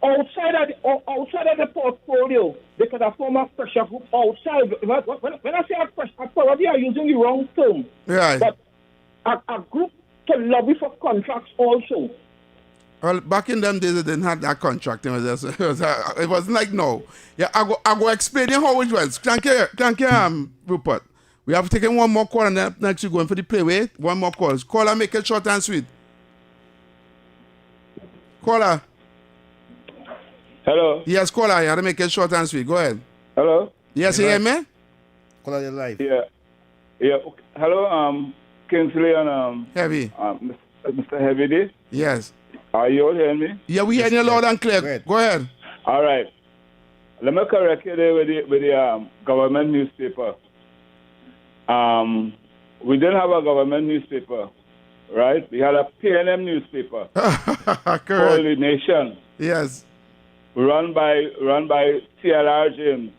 Outside of the portfolio, they could have formed a pressure group outside. When I say a pressure, I probably are using the wrong term. Right. But a group to lobby for contracts also. Well, back in them days, they didn't have that contract. It wasn't like no. Yeah, I go explain you how it was. Thank you, Rupert. We have taken one more call and then next we're going for the playway. One more call. Caller, make it short and sweet. Caller. Hello. Yes, caller. You have to make it short and sweet. Go ahead. Hello. Yes, you hear me? Caller, you're live. Yeah. Okay. Hello, Kingsley and Heavy. Mr. Heavy D. Yes. Are you all hearing me? Yeah, we hear you loud and clear. Go ahead. All right. Let me correct you there with the government newspaper. We didn't have a government newspaper, right? We had a PNM newspaper Correct. called The Nation. Yes. Run by TLR James,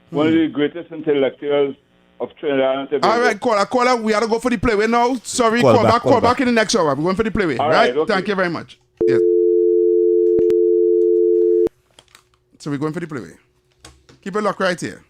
one of the greatest intellectuals of Trinidad and Tobago. All right, caller, we have to go for the playway now. Sorry, call back in the next hour. We're going for the playway. All right? okay. Thank you very much. Yes. So we're going for the playway. Keep it locked right here.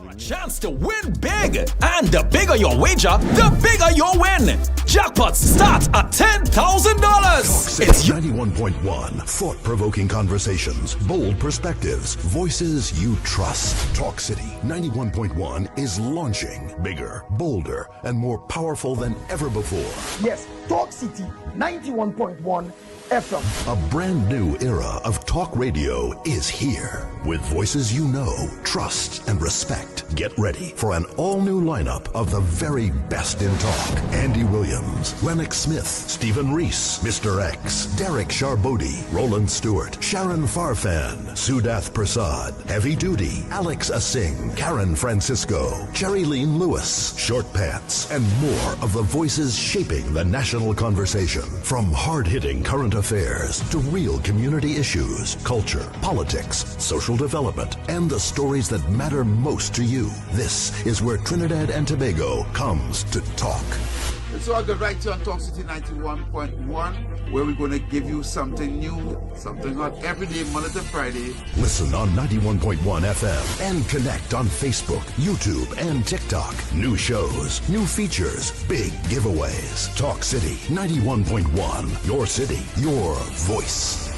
A chance to win big, and the bigger your wager, the bigger your win. Jackpots start at $10,000. It's 91.1. Thought-provoking conversations, bold perspectives, voices you trust. Talk City 91.1 is launching bigger, bolder, and more powerful than ever before. Yes, Talk City 91.1 FM. A brand new era of talk radio is here. With voices you know, trust, and respect. Get ready for an all-new lineup of the very best in talk. Andy Williams, Lennox Smith, Stephen Reese, Mr. X, Derek Charbodi, Roland Stewart, Sharon Farfan, Sudath Prasad, Heavy Duty, Alex Asing, Karen Francisco, Cherry Lean Lewis, Short Pants, and more of the voices shaping the national conversation. From hard-hitting current affairs to real community issues, culture, politics, social development, and the stories that matter most to you. This is where Trinidad and Tobago comes to talk. It's all good right here on Talk City 91.1, where we're going to give you something new, something hot every day, Monday to Friday. Listen on 91.1 FM and connect on Facebook, YouTube, and TikTok. New shows, new features, big giveaways. Talk City 91.1. Your city, your voice.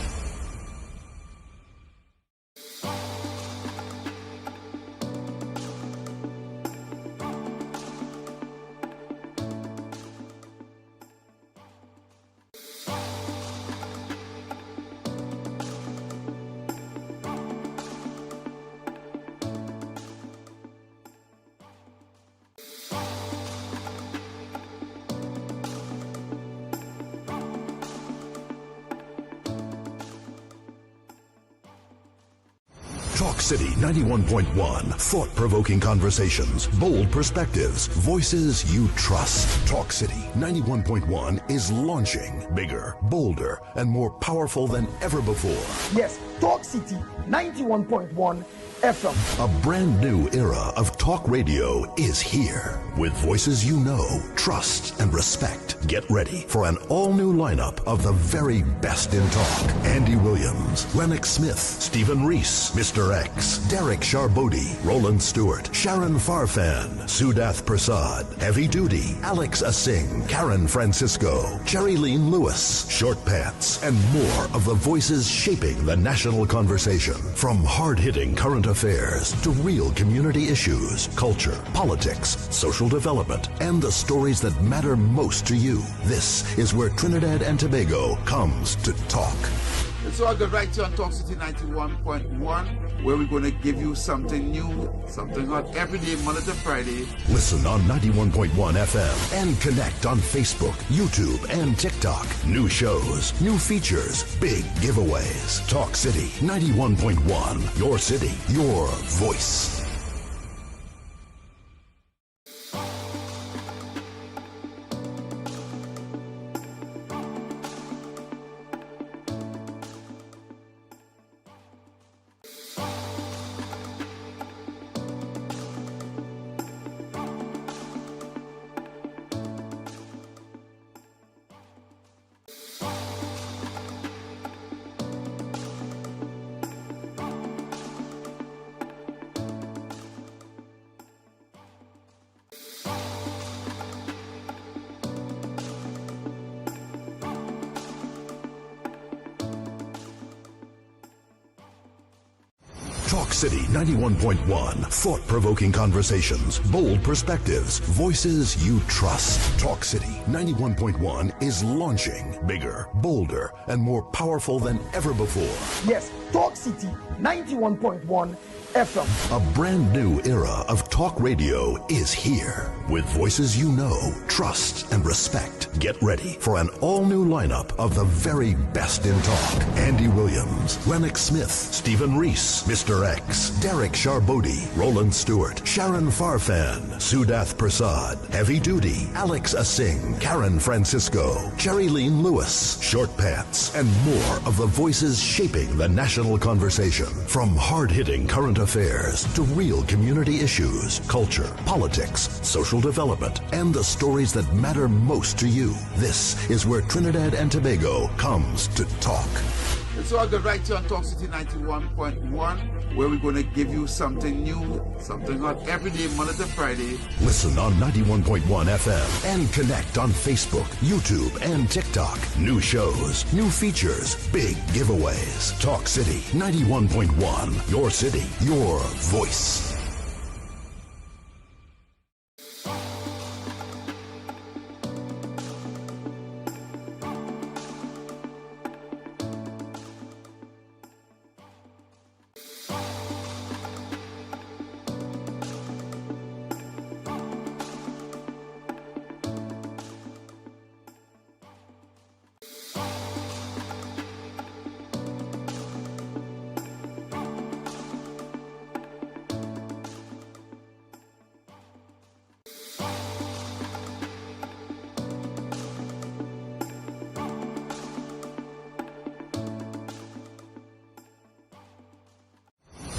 Talk City 91.1. Thought-provoking conversations, bold perspectives, voices you trust. Talk City 91.1 is launching bigger, bolder, and more powerful than ever before. Yes, Talk City 91.1 FM. A brand new era of talk radio is here. With voices you know, trust, and respect. Get ready for an all-new lineup of the very best in talk. Andy Williams, Lennox Smith, Stephen Reese, Mr. X, Derek Charbodi, Roland Stewart, Sharon Farfan, Sudath Prasad, Heavy Duty, Alex Asing, Karen Francisco, Cherry Lean Lewis, Short Pants, and more of the voices shaping the national conversation. From hard-hitting current affairs to real community issues, culture, politics, social development, and the stories that matter most to you. This is where Trinidad and Tobago comes to talk. It's all good right here on Talk City 91.1, where we're going to give you something new, something hot every day, Monday to Friday. Listen on 91.1 FM and connect on Facebook, YouTube, and TikTok. New shows, new features, big giveaways. Talk City 91.1. Your city, your voice. Talk City 91.1. Thought-provoking conversations, bold perspectives, voices you trust. Talk City 91.1 is launching bigger, bolder, and more powerful than ever before. Yes, Talk City 91.1 FM. A brand new era of talk radio is here. With voices you know, trust, and respect. Get ready for an all-new lineup of the very best in talk. Andy Williams, Lennox Smith, Stephen Reese, Mr. X, Derek Charbodi, Roland Stewart, Sharon Farfan, Sudath Prasad, Heavy Duty, Alex Asing, Karen Francisco, Cherry Lean Lewis, Short Pants, and more of the voices shaping the national conversation. From hard-hitting current affairs to real community issues, culture, politics, social development, and the stories that matter most to you. This is where Trinidad and Tobago comes to talk. It's all good right here on Talk City 91.1, where we're going to give you something new, something hot every day, Monday to Friday. Listen on 91.1 FM and connect on Facebook, YouTube, and TikTok. New shows, new features, big giveaways. Talk City 91.1. Your city, your voice.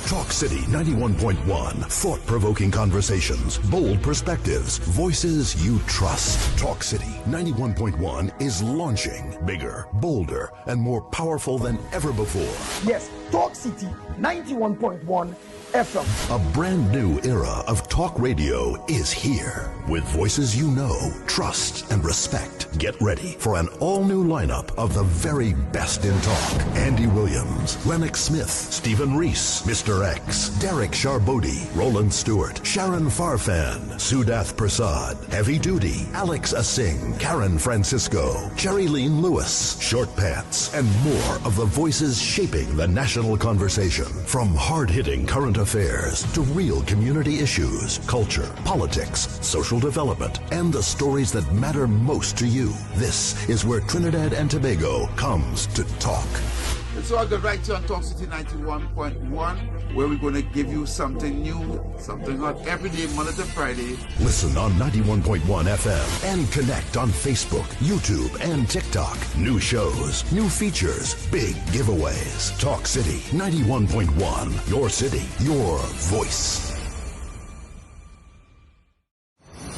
Talk City 91.1. Thought-provoking conversations, bold perspectives, voices you trust. Talk City 91.1 is launching bigger, bolder, and more powerful than ever before. Yes, Talk City 91.1 FM. A brand new era of talk radio is here. With voices you know, trust, and respect. Get ready for an all-new lineup of the very best in talk. Andy Williams, Lennox Smith, Stephen Reese, Mr. X, Derek Charbodi, Roland Stewart, Sharon Farfan, Sudath Prasad, Heavy Duty, Alex Asing, Karen Francisco, Cherry Lean Lewis, Short Pants, and more of the voices shaping the national conversation. From hard-hitting current affairs to real community issues, culture, politics, social development, and the stories that matter most to you. This is where Trinidad and Tobago comes to talk. It's all good right here on Talk City 91.1, where we're going to give you something new, something hot every day, Monday to Friday. Listen on 91.1 FM and connect on Facebook, YouTube, and TikTok. New shows, new features, big giveaways. Talk City 91.1, your city, your voice.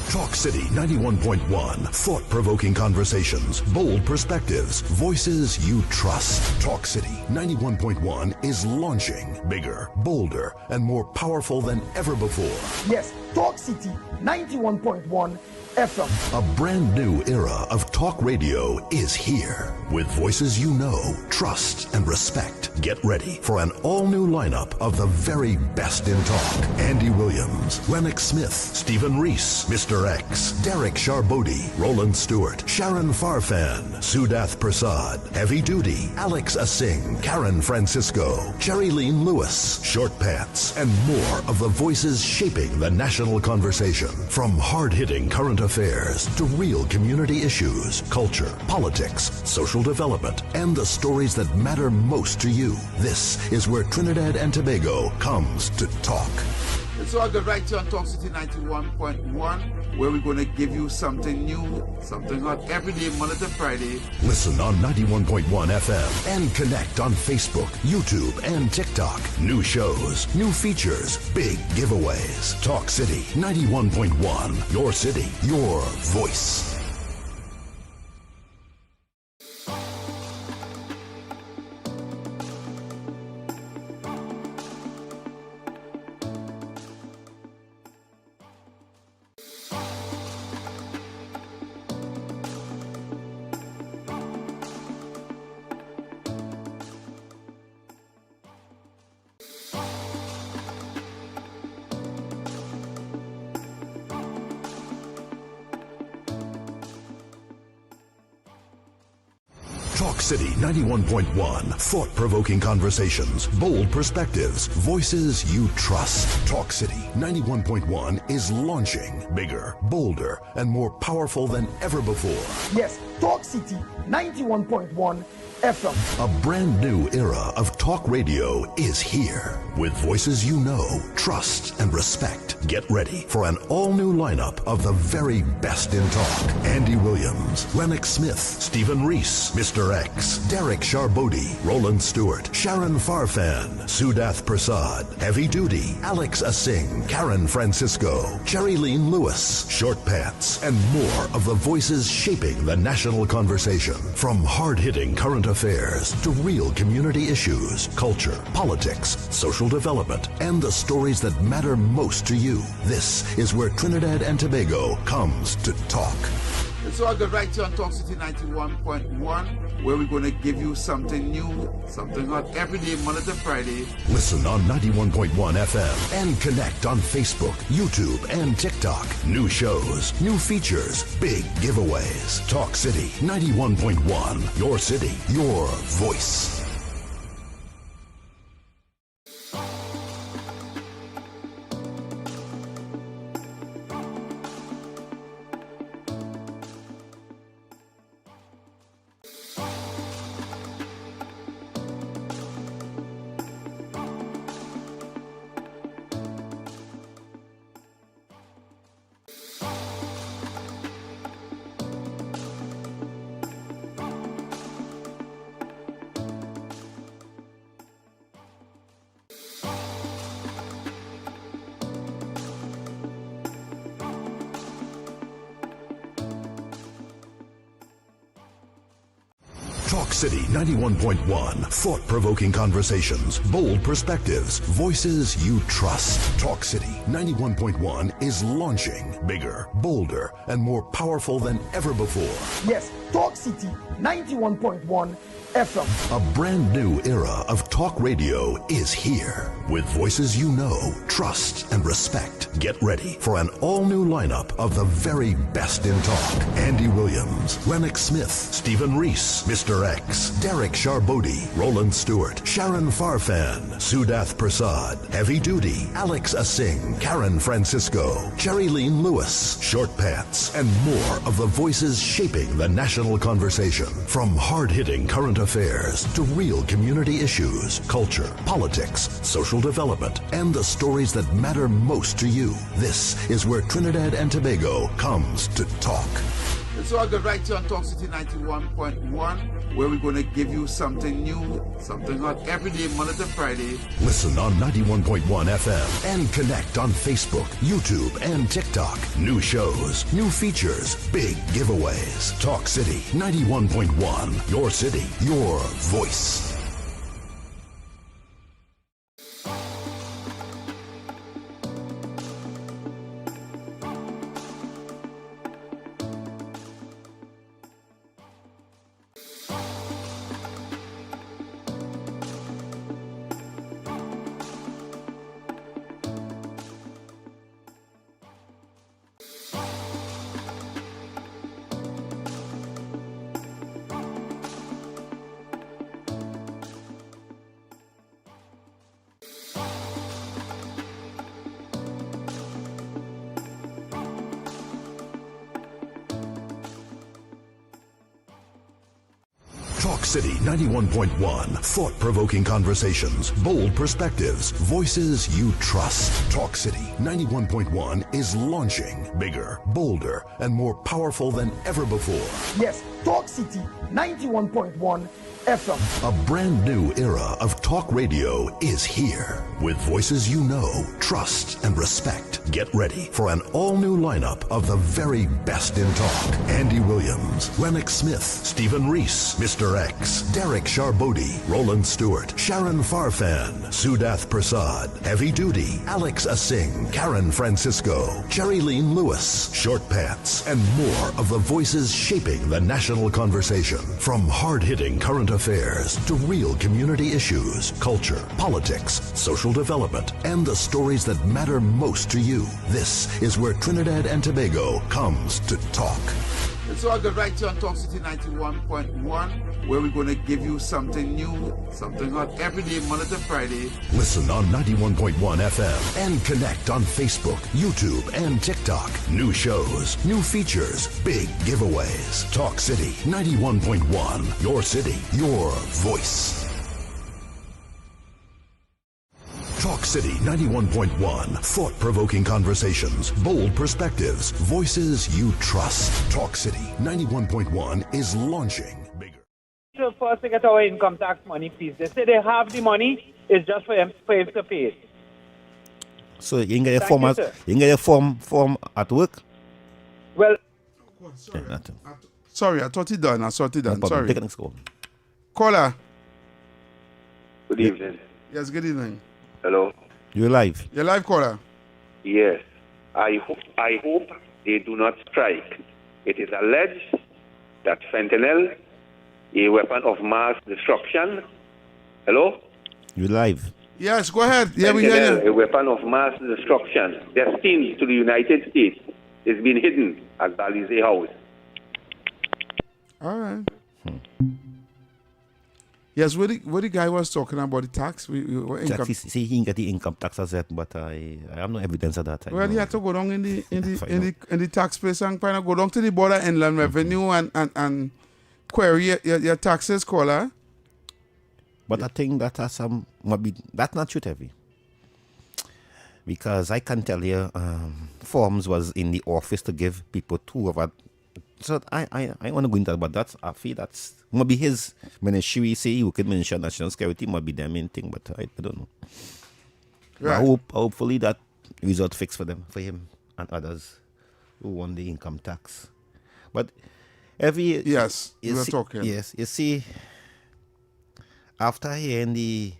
Talk City 91.1, thought-provoking conversations, bold perspectives, voices you trust. Talk City 91.1 is launching bigger, bolder, and more powerful than ever before. Yes, Talk City 91.1 FM. A brand new era of talk radio is here. With voices you know, trust, and respect. Get ready for an all-new lineup of the very best in talk. Andy Williams, Lennox Smith, Stephen Reese, Mr. X, Derek Charbodi, Roland Stewart, Sharon Farfan, Sudath Prasad, Heavy Duty, Alex Asing, Karen Francisco, Cherry-Leen Lewis, Short Pants, and more of the voices shaping the national conversation. From hard-hitting current affairs to real community issues, culture, politics, social development, and the stories that matter most to you. This is where Trinidad and Tobago comes to talk. It's all good right here on Talk City 91.1, where we're going to give you something new, something hot every day, Monday to Friday. Listen on 91.1 FM and connect on Facebook, YouTube, and TikTok. New shows, new features, big giveaways. Talk City 91.1, your city, your voice. Talk City 91.1, thought-provoking conversations, bold perspectives, voices you trust. Talk City 91.1 is launching bigger, bolder, and more powerful than ever before. Yes, Talk City 91.1 FM. A brand new era of talk radio is here. With voices you know, trust, and respect. Get ready for an all-new lineup of the very best in talk. Andy Williams, Lennox Smith, Stephen Reese, Mr. X, Derek Charbodi, Roland Stewart, Sharon Farfan, Sudath Prasad, Heavy Duty, Alex Asing, Karen Francisco, Cherry-Leen Lewis, Short Pants, and more of the voices shaping the national conversation. From hard-hitting current affairs to real community issues, culture, politics, social development, and the stories that matter most to you. This is where Trinidad and Tobago comes to talk. It's all good right here on Talk City 91.1, where we're going to give you something new, something hot every day, Monday to Friday. Listen on 91.1 FM and connect on Facebook, YouTube, and TikTok. New shows, new features, big giveaways. Talk City 91.1, your city, your voice. Talk City 91.1, thought-provoking conversations, bold perspectives, voices you trust. Talk City 91.1 is launching bigger, bolder, and more powerful than ever before. Yes, Talk City 91.1 FM. A brand new era of talk radio is here. With voices you know, trust, and respect. Get ready for an all-new lineup of the very best in talk. Andy Williams, Lennox Smith, Stephen Reese, Mr. X, Derek Charbodi, Roland Stewart, Sharon Farfan, Sudath Prasad, Heavy Duty, Alex Asing, Karen Francisco, Cherry-Leen Lewis, Short Pants, and more of the voices shaping the national national conversation. From hard-hitting current affairs to real community issues, culture, politics, social development, and the stories that matter most to you. This is where Trinidad and Tobago comes to talk. So I got right here on Talk City 91.1, where we're going to give you something new, something hot every day, Monday to Friday. Listen on 91.1 FM and connect on Facebook, YouTube, and TikTok. New shows, new features, big giveaways. Talk City 91.1, your city, your voice. Talk City 91.1. Thought-provoking conversations, bold perspectives, voices you trust. Talk City 91.1 is launching bigger, bolder, and more powerful than ever before. Yes, Talk City 91.1 FM. A brand new era of talk radio is here. With voices you know, trust, and respect. Get ready for an all-new lineup of the very best in talk. Andy Williams, Lennox Smith, Stephen Reese, Mr. X, Derek Charbodi, Roland Stewart, Sharon Farfan, Sudath Prasad, Heavy Duty, Alex Asing, Karen Francisco, Cherry-Leen Lewis, Short Pants, and more of the voices shaping the national conversation. From hard-hitting current affairs to real community issues, culture, politics, social development, and the stories that matter most to you. This is where Trinidad and Tobago comes to talk. So I got right here on Talk City 91.1, where we're going to give you something new, something hot every day, Monday to Friday. Listen on 91.1 FM and connect on Facebook, YouTube, and TikTok. New shows, new features, big giveaways. Talk City 91.1, your city, your voice. Talk City 91.1. Thought-provoking conversations, bold perspectives, voices you trust. Talk City 91.1 is launching bigger. So first to get our income tax money, please. They say they have the money, it's just for him to pay it. So you can get a form at work? Well, sorry, I thought it done. No Sorry. take the next call. Caller. Good evening. Yes, good evening. Hello. You're live. You're live, caller. Yes. I hope they do not strike. It is alleged that fentanyl, a weapon of mass destruction. Hello? You're live. Yes, go ahead. Yeah, we hear Fentanyl, you. a weapon of mass destruction, destined to the United States, is being hidden at Balize House. All right. Yes, what the guy was talking about the tax. Income. See, he can get the income tax as that, but I have no evidence of that. Well, he had to go down in the tax place and kind of go down to the border inland revenue and query your taxes, caller. But I think that has that's not true, heavy. Because I can tell you, forms was in the office to give people two of it. So I want to go into that, but that's I feel that's maybe his ministry say you could mention national security might be their main thing, but I don't know. Right. Hopefully that result fixed for him and others who won the income tax. But every yes, we're talking. Yes, you see, after hearing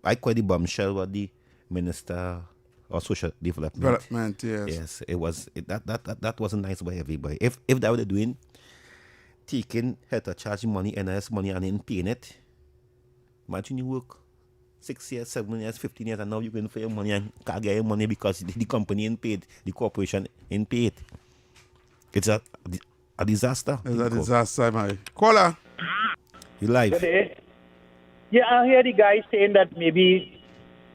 I quite the bombshell what the minister or social development. Yes, it was that wasn't nice by everybody. If that were doing, taking had to charge money, NIS money, and then paying it. Imagine you work 6 years, 7 years, 15 years, and now you're going for your money and can't get your money because the company ain't paid, the corporation ain't paid. It's a disaster. It's a disaster, my caller. You live. Good day. Yeah, I hear the guy saying that maybe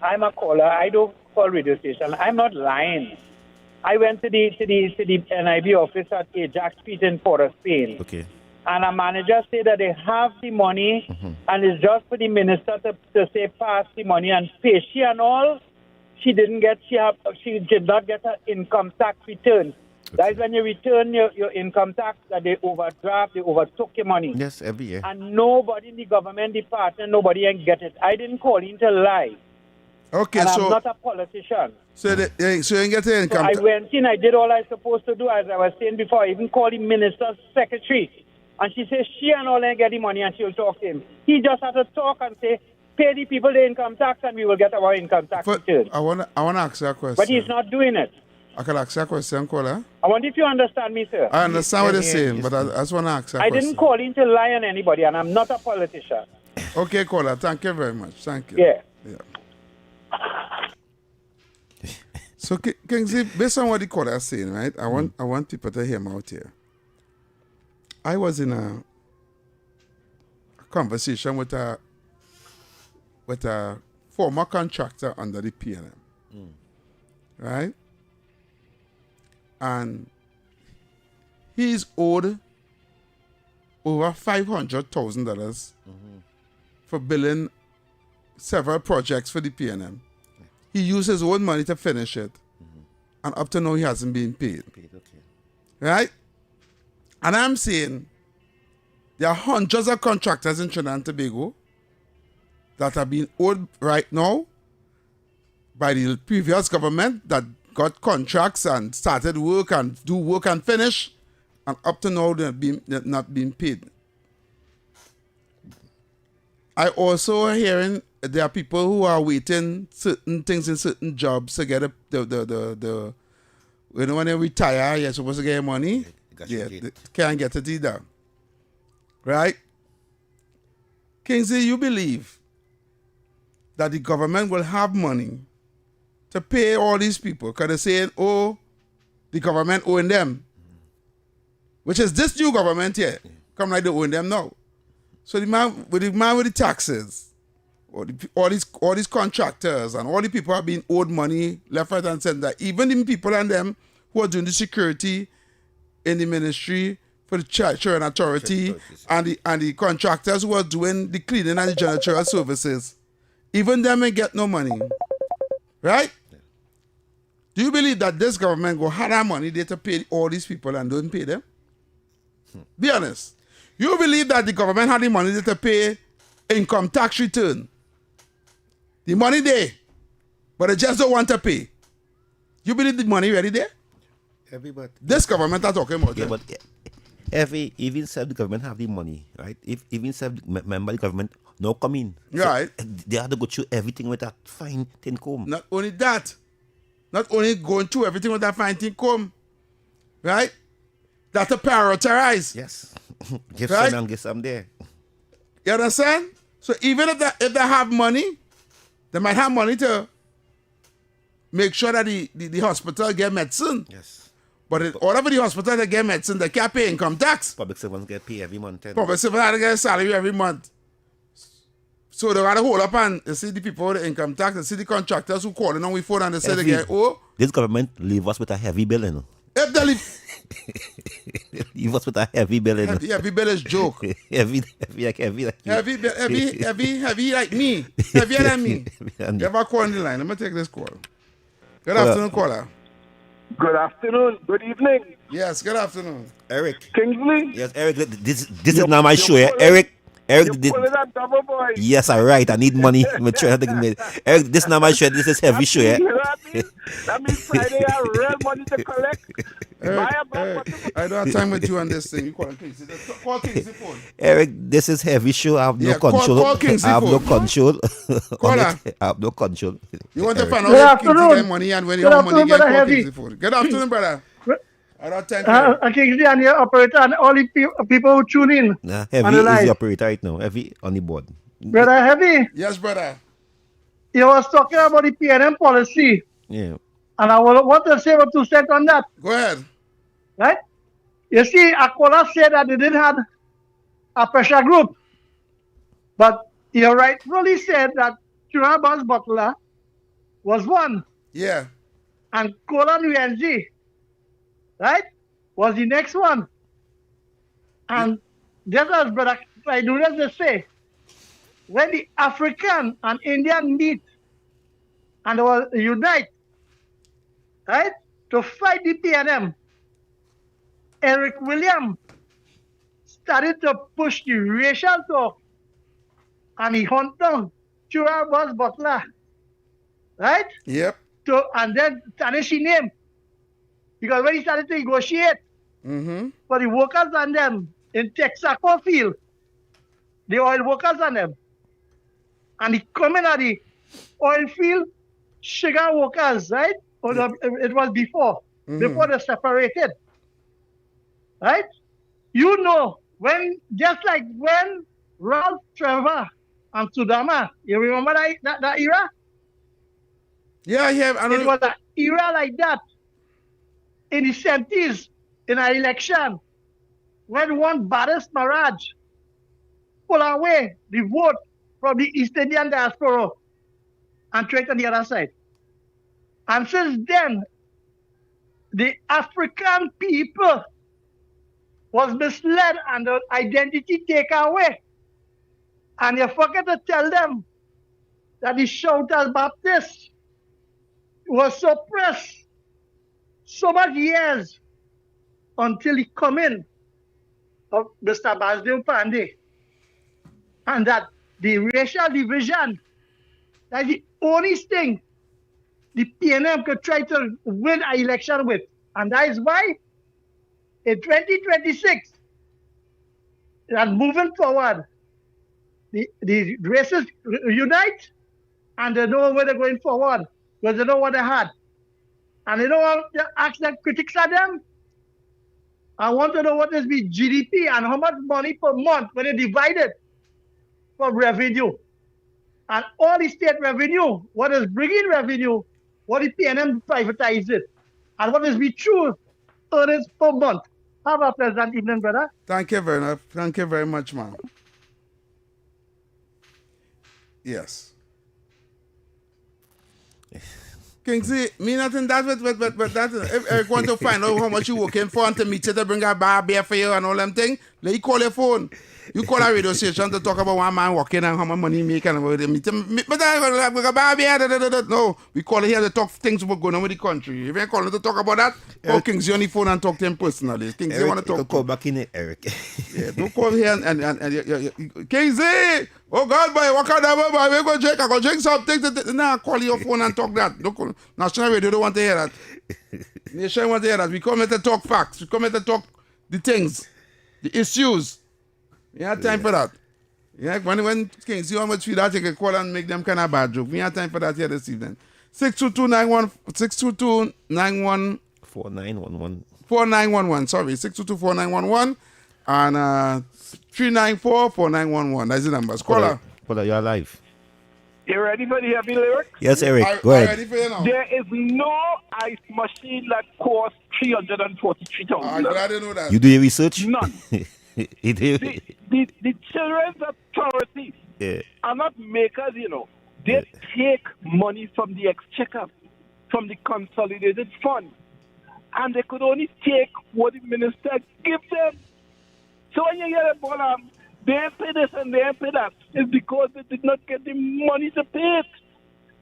I'm a caller. I don't call radio station. I'm not lying. I went to the NIB office at Ajax Street in Port of Spain. Okay. and a manager say that they have the money, and it's just for the minister to say pass the money and pay. She and all, she did not get her income tax return. That is when you return your income tax that they overtook your money. Yes, every year. And nobody in the government department, nobody ain't get it. I didn't call in to lie. Okay, and so I'm not a politician. So you didn't get the income. So I went in, I did all I was supposed to do, as I was saying before. I even called the minister's secretary. And she says she and all ain't get the money and she'll talk to him. He just had to talk and say, pay the people the income tax and we will get our income tax return. I wanna ask you a question. But he's not doing it. I can ask you a question, caller. I wonder if you understand me, sir. I understand what you're saying, but I just want to ask you a question. I didn't call in to lie on anybody, and I'm not a politician. Okay, caller. Thank you very much. Thank you. Yeah. So, Kingsley, based on what the caller is saying, right? I want people to hear me out here. I was in a conversation with a former contractor under the PNM, right? And he's owed over $500,000 for billing several projects for the PNM. He used his own money to finish it, and up to now he hasn't been paid. Right? And I'm saying there are hundreds of contractors in Trinidad and Tobago that are being owed right now by the previous government that got contracts and started work and do work and finish, and up to now they're not being paid. I also hearing there are people who are waiting certain things in certain jobs to get the when they retire, you're supposed to get money. They can't get it either. Right? Kingsley, you believe that the government will have money to pay all these people because they're saying, oh, the government owing them, which is this new government here. Come like they're owing them now. So the man with the taxes, all these contractors and all the people are being owed money left, right, and center. Even the people and them who are doing the security in the ministry for the church and authority and the contractors who are doing the cleaning and the janitorial services, even them ain't get no money. Right? Do you believe that this government will have that money there to pay all these people and don't pay them? Be honest. You believe that the government had the money there to pay income tax return? The money there, but they just don't want to pay. You believe the money ready there? Everybody. This government are talking about it. But even said the government have the money, right? If even said member the government no come in. Right. So they have to go through everything with that fine thing comb. Not only that. Not only going through everything with that fine thing comb. Right? That to prioritize. Yes. Give right? some and give some there. You understand? So even if they have money, they might have money to make sure that the hospital get medicine. Yes. But in order for the hospital to get medicine, they can't pay income tax. Public servants get paid every month. Public servants have to get a salary every month. So they got to hold up and see the people with the income tax, and see the contractors who calling on with phone and they say they get, this government leave us with a heavy bill, you know. If they leave... leave us with a heavy bill, you know. Heavy bill is joke. heavy like you. Heavy like me. Heavier than me. You ever call on the line? Let me take this call. Good afternoon, caller. Good afternoon. Good evening. Yes, good afternoon. Eric. Kingsley? Yes, Eric, this is not my show, yeah? Eric, yes, I'm right. I need money. I'm trying to get Eric, this is not my show. This is heavy show, yeah? You know what I mean? That means Friday I have real money to collect. Eric, I don't have time with you on this thing. You call Kingsley. Call Kingsley phone. Eric, this is heavy show. I have no control. Call Kingsley I have no control. I have no control. You want to find out if Kingsley get money and when you have money, get call Kingsley phone. Good afternoon, brother. I don't thank you. Kingsley and your operator and all the people who tune in. Nah, Heavy is the operator right now. Heavy on the board. Brother Heavy. Yes, brother. You was talking about the PNM policy. Yeah. And I want to say what you said on that. Go ahead. Right? You see, Akola said that they didn't have a pressure group. But you rightfully said that Trinidad Butler was one. Yeah. And Kolan UNG, right, was the next one. And just as Brother Faidulus just say, when the African and Indian meet and they will unite, right, to fight the PNM, Eric Williams started to push the racial talk and he hunt down Chura Boss Butler, right? Yep. And then tarnish his name. Because when he started to negotiate for the workers and them in Texaco field, the oil workers and them, and he coming at the oil field sugar workers, right? Or it was before they separated, right? You know, just like when Ralph Trevor and Sudama, you remember that era? Yeah, it was an era like that in the 70s in an election when one Baris Maraj pull away the vote from the East Indian diaspora and trade on the other side. And since then, the African people was misled and the identity taken away. And you forget to tell them that the Shouters Baptist was suppressed so much years until he come in of Mr. Basdeo Pandey. And that the racial division, that's the only thing the PNM could try to win an election with. And that is why in 2026, and moving forward, the races unite and they know where they're going forward because they know what they had. And they don't want to ask the critics of them. I want to know what is the GDP and how much money per month when they divide it for revenue. And all the state revenue, what is bringing revenue, what the PNM privatize it, and what is the true earnings per month. Have a pleasant evening, brother. Thank you very much. Thank you very much, man. Yes. Kingsley, me nothing that but that if Eric want to find out how much you working for and to meet you to bring a bar beer for you and all them things, let you call your phone. You call a radio station to talk about one man working and how much money he make and about them. But I go a bar beer. No, we call here to talk things about going on with the country. If you call to talk about that, call Kingsley on the phone and talk to him personally. Kingsley want to talk. Call back in it, Eric. Yeah, don't call here and Kingsley. Oh God, boy, what kind of boy? We go drink. I go drink something. Nah, call your phone and talk that. Don't call. National Radio don't want to hear that. Nation want to hear that. We come here to talk facts. We come here to talk the things, the issues. We have time for that. Yeah, when Kings, you want to feed that, you can call and make them kind of bad joke. We have time for that here this evening. 622-4911. 4911. Sorry, 622-4911 and 394-4911. That's the numbers. Caller. Caller, you're alive. You ready for the heavy lyrics? Yes, Eric. Go ahead. Ready for you now. There is no ice machine that costs $343,000. I'm glad to know that. You do your research? None. The children's authorities are not makers, you know. They take money from the exchequer, from the consolidated fund, and they could only take what the minister give them. So when you get a ball, they pay this and they pay that. It's because they did not get the money to pay it.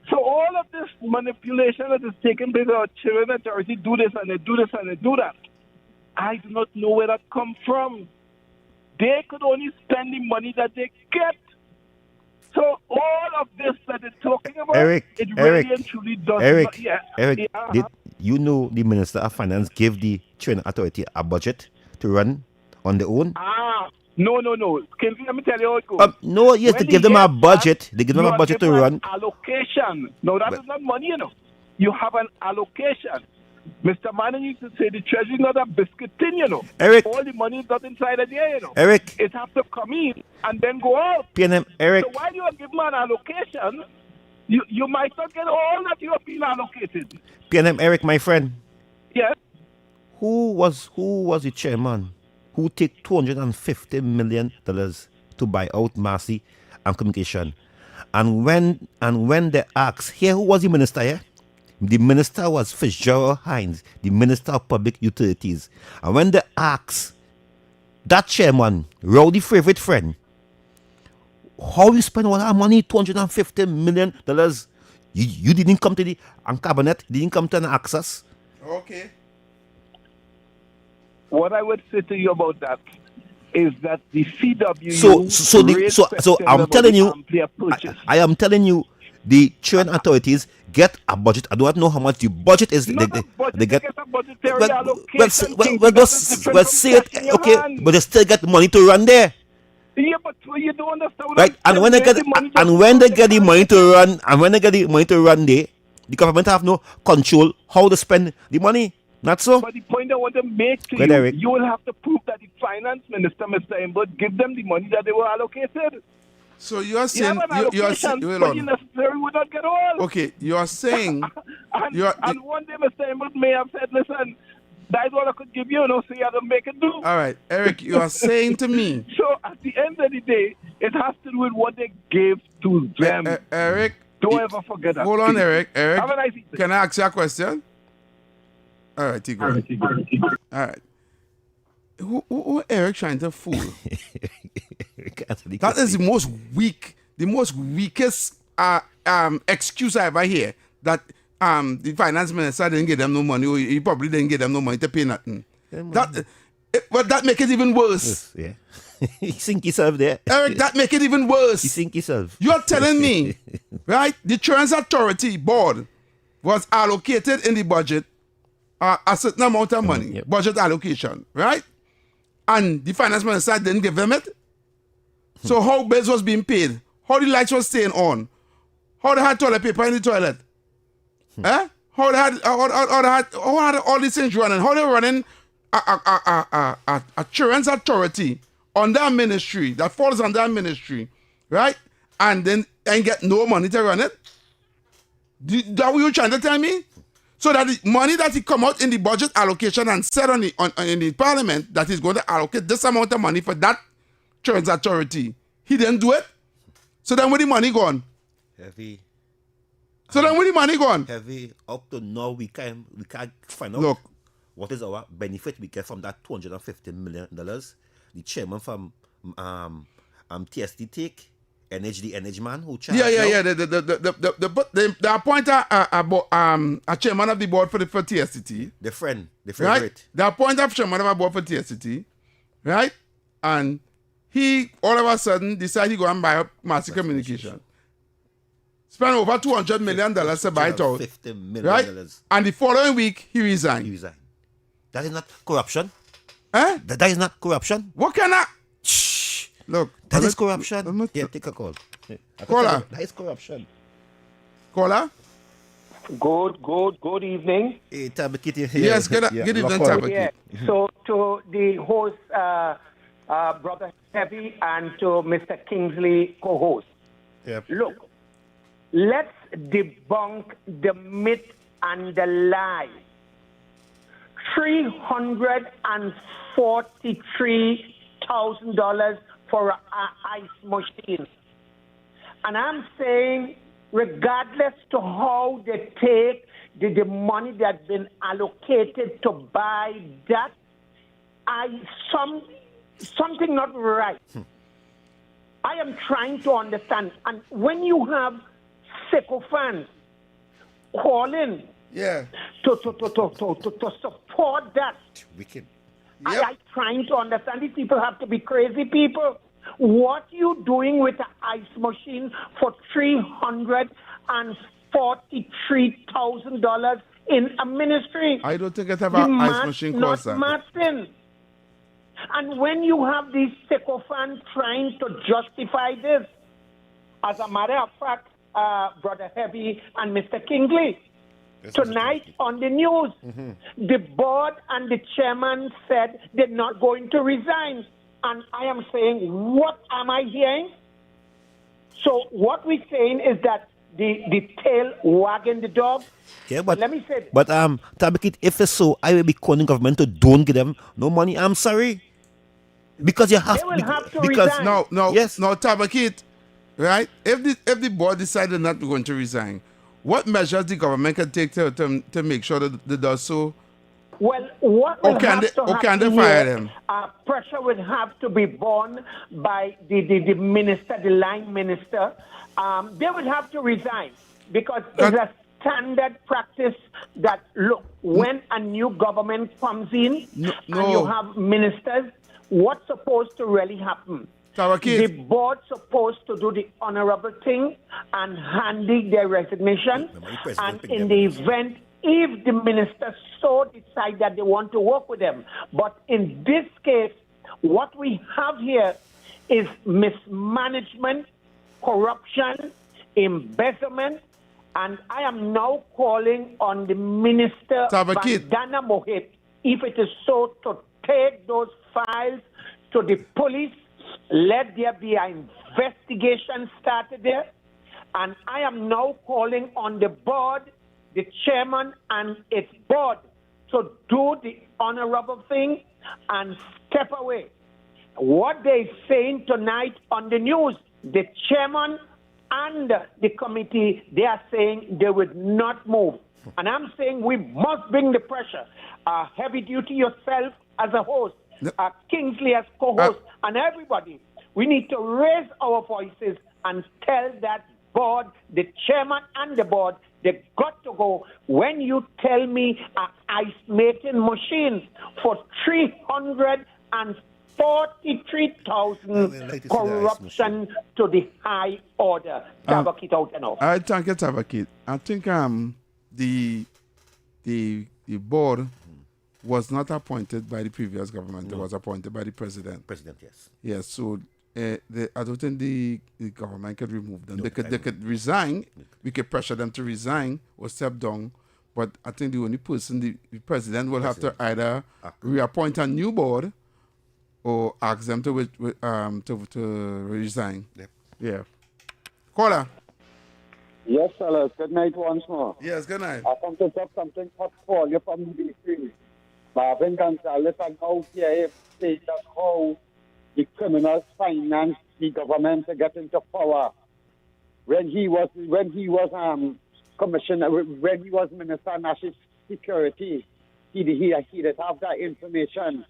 So all of this manipulation that is taking place, our children authority do this and they do this and they do that. I do not know where that comes from. They could only spend the money that they get. So all of this that they're talking about, it really and truly does not. Did you know the Minister of Finance gave the Children Authority a budget to run on their own? No. Can let me tell you how it goes. No, yes, they give them a budget. They give them a budget to run. Allocation. No, that is not money, you know. You have an allocation. Mr. Manning used to say the treasury is not a biscuit tin, you know. Eric. All the money is not inside of there, you know. Eric. It has to come in and then go out. PNM, Eric. So while you are giving an allocation, you might not get all that you are being allocated. PNM, Eric, my friend. Yes. Who was the chairman who take $250 million to buy out Massey and Communication? And when they asked, here who was the minister here? The minister was Fitzgerald Hines, the Minister of Public Utilities. And when they asked that chairman, Rowdy favorite friend, how you spend all that money, $250 million? You didn't come to the cabinet, didn't come to an access. Okay. What I would say to you about that is that the CW. So I'm telling you, I am telling you, the churn authorities get a budget. I don't know how much the budget is. They get a budgetary allocation. Well, say it, okay, but they still get money to run there. Yeah, but you don't understand. Right, and when they get the money to run there, the government have no control how to spend the money. Not so. But the point I want to make to you, you will have to prove that the finance minister, Mr. Imbert, give them the money that they were allocated. So you are saying you necessarily would not get all. Okay, you are saying and one day Mr. Imbert may have said, listen, that's what I could give you, so you have to make it do. All right, Eric, you are saying to me. So at the end of the day, it has to do with what they gave to them. Eric, don't ever forget that. Hold on, Eric. Have a nice evening. Can I ask you a question? All right, Tigger. All right. Who Eric trying to fool? That is the most weakest excuse I ever hear, that the finance minister didn't give them no money, or he probably didn't give them no money to pay nothing. But that make it even worse. Yeah. You think yourself there. Eric, that make it even worse. You think yourself. You're telling me, right, the Trans Authority Board was allocated in the budget a certain amount of money, budget allocation, right? And the finance minister didn't give them it. So how bills was being paid? How the lights was staying on? How they had toilet paper in the toilet? How they had all these things running? How they running a Trans Authority under a ministry that falls under a ministry, right? And then ain't get no money to run it? That what you trying to tell me? So that the money that he come out in the budget allocation and said in the parliament that he's going to allocate this amount of money for that Trans Authority, he didn't do it. So then where the money gone? Heavy. So then where the money gone? Heavy. Up to now we can't find out what is our benefit we get from that $250 million. The chairman from TSD take. NHD man who charged. Yeah. They appoint a chairman of the board for TSCT. The friend, right? They appoint a chairman of a board for TSCT, right? And he all of a sudden decided he go and buy up Massive Communication. Spend over $200 million to buy it out. $50 million. Right? And the following week he resigned. That is not corruption. That is not corruption. What kind of look, that is corruption. Yeah, take a call. Caller. That is corruption. Caller. Good evening. Hey, Tabakit. Yes, good evening, Tabakit. Yeah. So to the host, Brother Heavy, and to Mr. Kingsley, co-host. Yep. Look, let's debunk the myth and the lie. $343,000 for an ice machine. And I'm saying, regardless to how they take the money that's been allocated to buy that, something not right. I am trying to understand. And when you have sycophants calling to support that, wicked. I'm trying to understand. These people have to be crazy people. What you doing with the ice machine for $343,000 in a ministry? I don't think it have an ice machine cost that. Martin. And when you have these sycophants trying to justify this, as a matter of fact, Brother Heavy and Mr. Kingsley, tonight on the news, the board and the chairman said they're not going to resign. And I am saying, what am I hearing? So what we're saying is that the tail wagging the dog. Yeah, but let me say this. But Tabakit, if it's so, I will be calling government to don't give them no money. I'm sorry. Because you have they will have to because resign. no, Tabakit, right? If the board decided not going to resign, what measures the government can take to make sure that they does so Well, what will have to happen they fire here, them? pressure will have to be borne by the minister, the line minister. They will have to resign because it's a standard practice that, look, when a new government comes in and you have ministers, what's supposed to really happen? The board's supposed to do the honorable thing and hand in their resignation. And in the event, if the ministers so decide that they want to work with them. But in this case, what we have here is mismanagement, corruption, embezzlement, and I am now calling on the minister, Bandana Mohit, if it is so, to take those files to the police. Let there be an investigation started there. And I am now calling on the board, the chairman and its board to do the honorable thing and step away. What they're saying tonight on the news, the chairman and the committee, they are saying they would not move. And I'm saying we must bring the pressure. Heavy Duty yourself as a host, Kingsley as co-host, and everybody. We need to raise our voices and tell that board, the chairman and the board, they got to go. When you tell me ice making machines for 343,000 corruption to the high order. Tabakit out and off. I thank you, Tabakit. I think the board was not appointed by the previous government. It was appointed by the president. President, yes. Yes, so I don't think the government could remove them. They could resign. We could pressure them to resign or step down. But I think the only person, the president will have to either reappoint a new board or ask them to resign. Yep. Yeah. Caller. Yes, fellas. Good night once more. Yes, good night. I come to talk something for you from DC. Marvin Gonzalez and out here state that how the criminals finance the government to get into power. When he was commissioner, when he was Minister of National Security, he did have that information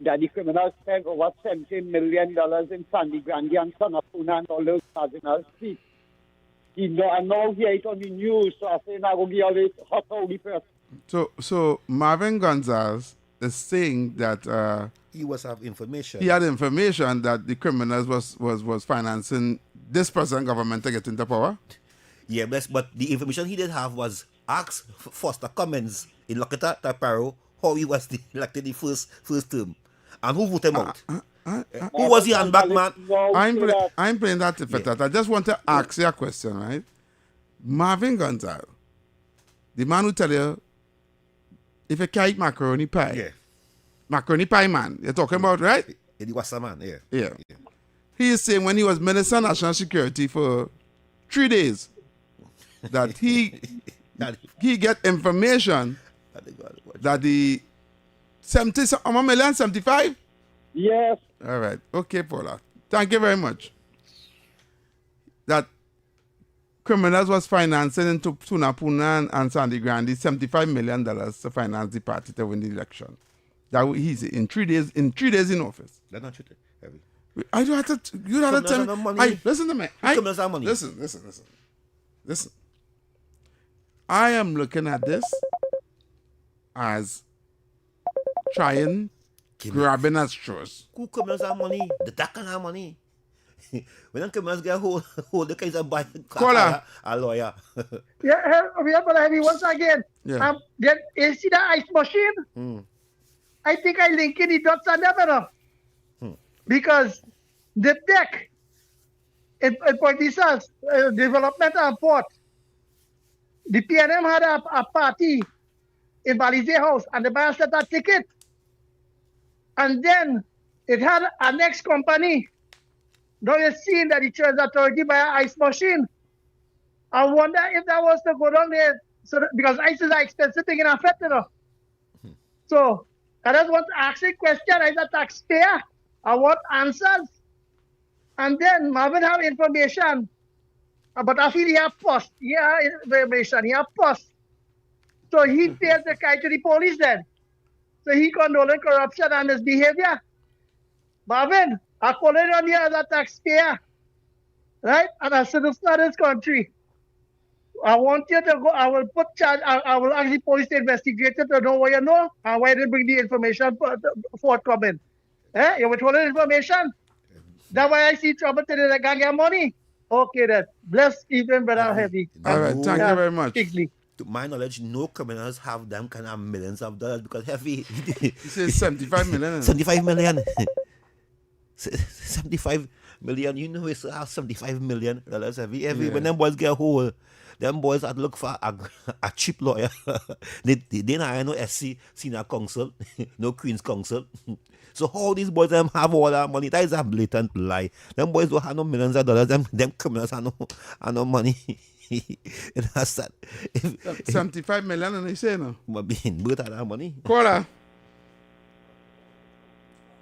that the criminals spent over $17 million in Sandy Grande and Sonapuna and all those cardinals. And now here it on the news, so I say now go give all this hot holy person. So Marvin Gonzalez is saying that he was have information. He had information that the criminals was financing this present government to get into power. Yeah, but the information he did have was ask Foster Cummins in Lokita Taparo how he was elected the first term and who voted him out. Who was the handback man? I'm playing that for that. I just want to ask you a question, right? Marvin Gonzalez, the man who tell you if you can't eat macaroni pie, macaroni pie man, you're talking about, right? He was a man, yeah. He is saying when he was Minister of National Security for 3 days that he get information that the 75? Yes. All right. Okay, Paula. Thank you very much. That criminals was financing into Tunapuna and Sandy Grande $75 million to finance the party to win the election. That he's in 3 days. In 3 days in office. That's not true. I don't have to. You don't have to tell me. Listen to me. Listen. I am looking at this as trying grabbing at straws. Who criminals have money? The Dakan have money. When the criminals get hold the case of buy a lawyer. But once again. Yeah. Then you see the ice machine? I think I link in the dots and never. Because the deck in Port Isles, development and port, the PNM had a party in Balize House and the buyer set a ticket. And then it had a next company. Now you're seeing that the Insurance Authority buy an ice machine. I wonder if that was to go down there, because ice is an expensive thing in effect, So I just want to ask a question as a taxpayer. I want answers. And then Marvin have information. But I feel he have post. Yeah, information. He have post. So he failed to carry to the police then. So he condoling corruption and misbehavior. Marvin, I call it on here as a taxpayer, right? And a citizen of this country. I want you to go. I will put charge. I will actually police the investigator to know what you know and why they bring the information forthcoming. You withholding information? That's why I see trouble today. They can't get money. Okay, then. Bless evening, brother Heavy. All right, thank you very much. Kingsley. To my knowledge, no criminals have them kind of millions of dollars because Heavy. He says 75 million. 75 million. 75 million. You know, it's $75 million. Heavy. When them boys get a hold, them boys had look for a cheap lawyer. they don't have no SC senior counsel, no Queen's counsel. So all these boys them have all that money. That is a blatant lie. Them boys don't have no millions of dollars. Them criminals have no money. That's that. 75 million and they say no. But being both have that money. Caller.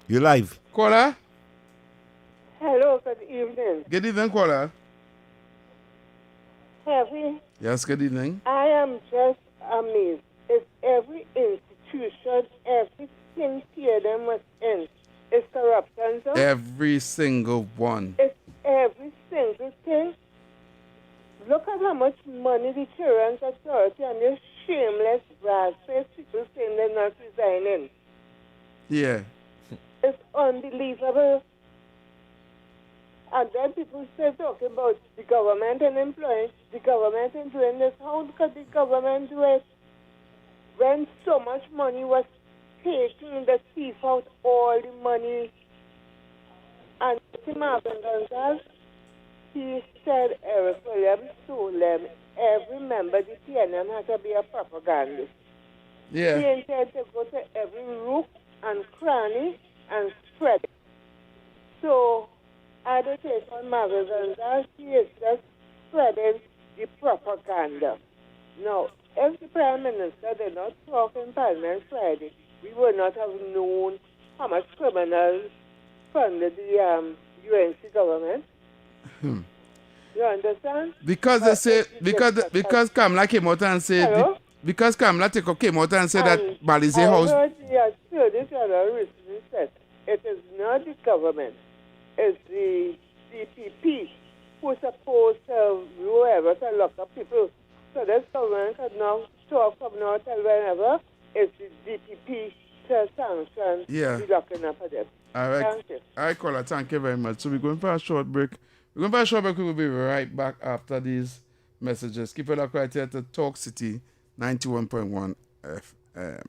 You live. Caller. Hello, good evening. Good evening, caller. Heavy. Yes, good evening. I am just amazed. It's every institution, everything here them was in. It's corruption, so? Every single one. It's every single thing. Look at how much money the Children's Authority and this shameless brass-faced people saying they're not resigning. Yeah. It's unbelievable. And then people start talking about the government and employing, the government and doing this. How could the government do it when so much money was taking the thief out all the money? And Marvin Gonzalez, he said every Williams told them every member of the PNM has to be a propagandist. Yeah. He intended to go to every rook and cranny and spread it. So I don't take on Marvin Gonzalez, he is just spreading the propaganda. Now, if the Prime Minister did not talk in Parliament Friday, we would not have known how much criminals funded the UNC government. You understand? Because they say because Kamala came out and said because Kamala came out and said that Balize House. Yes, sure, this is a recently said it is not the government, it's the DPP who's supposed to whoever to lock up people. So this government can now talk from now till whenever it's the DPP to sanction the locking up of them. All right. Thank you. All right, caller. Thank you very much. So we're going for a short break. We will be right back after these messages. Keep it up right here to Talk City 91.1 FM.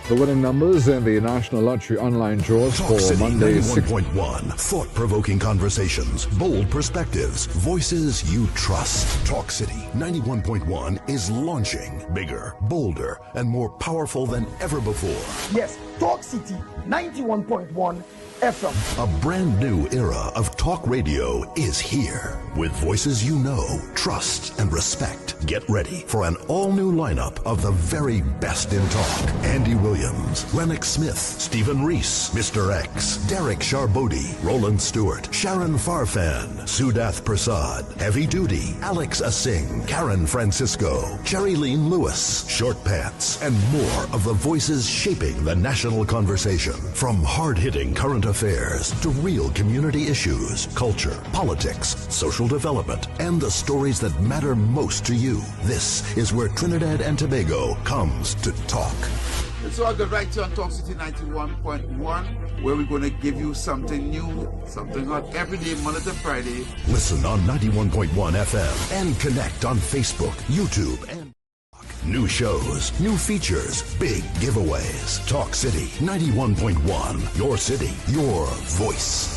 The winning numbers in the National Lottery online draws Talk for City Monday 91.1. Thought-provoking conversations, bold perspectives, voices you trust. Talk City 91.1 is launching bigger, bolder, and more powerful than ever before. Yes, Talk City 91.1 FM. A brand new era of talk radio is here. With voices you know, trust, and respect. Get ready for an all-new lineup of the very best in talk. Andy Williams, Lennox Smith, Stephen Reese, Mr. X, Derek Charbodi, Roland Stewart, Sharon Farfan, Sudath Prasad, Heavy Duty, Alex Asing, Karen Francisco, Cherry-Leen Lewis, Short Pants, and more of the voices shaping the national conversation. From hard-hitting current affairs to real community issues, culture, politics, social development, and the stories that matter most to you. This is where Trinidad and Tobago comes to talk. It's all good right here on Talk City 91.1, where we're going to give you something new, something hot every day, Monday to Friday. Listen on 91.1 FM and connect on Facebook, YouTube, and new shows, new features, big giveaways. Talk City 91.1. Your city, your voice.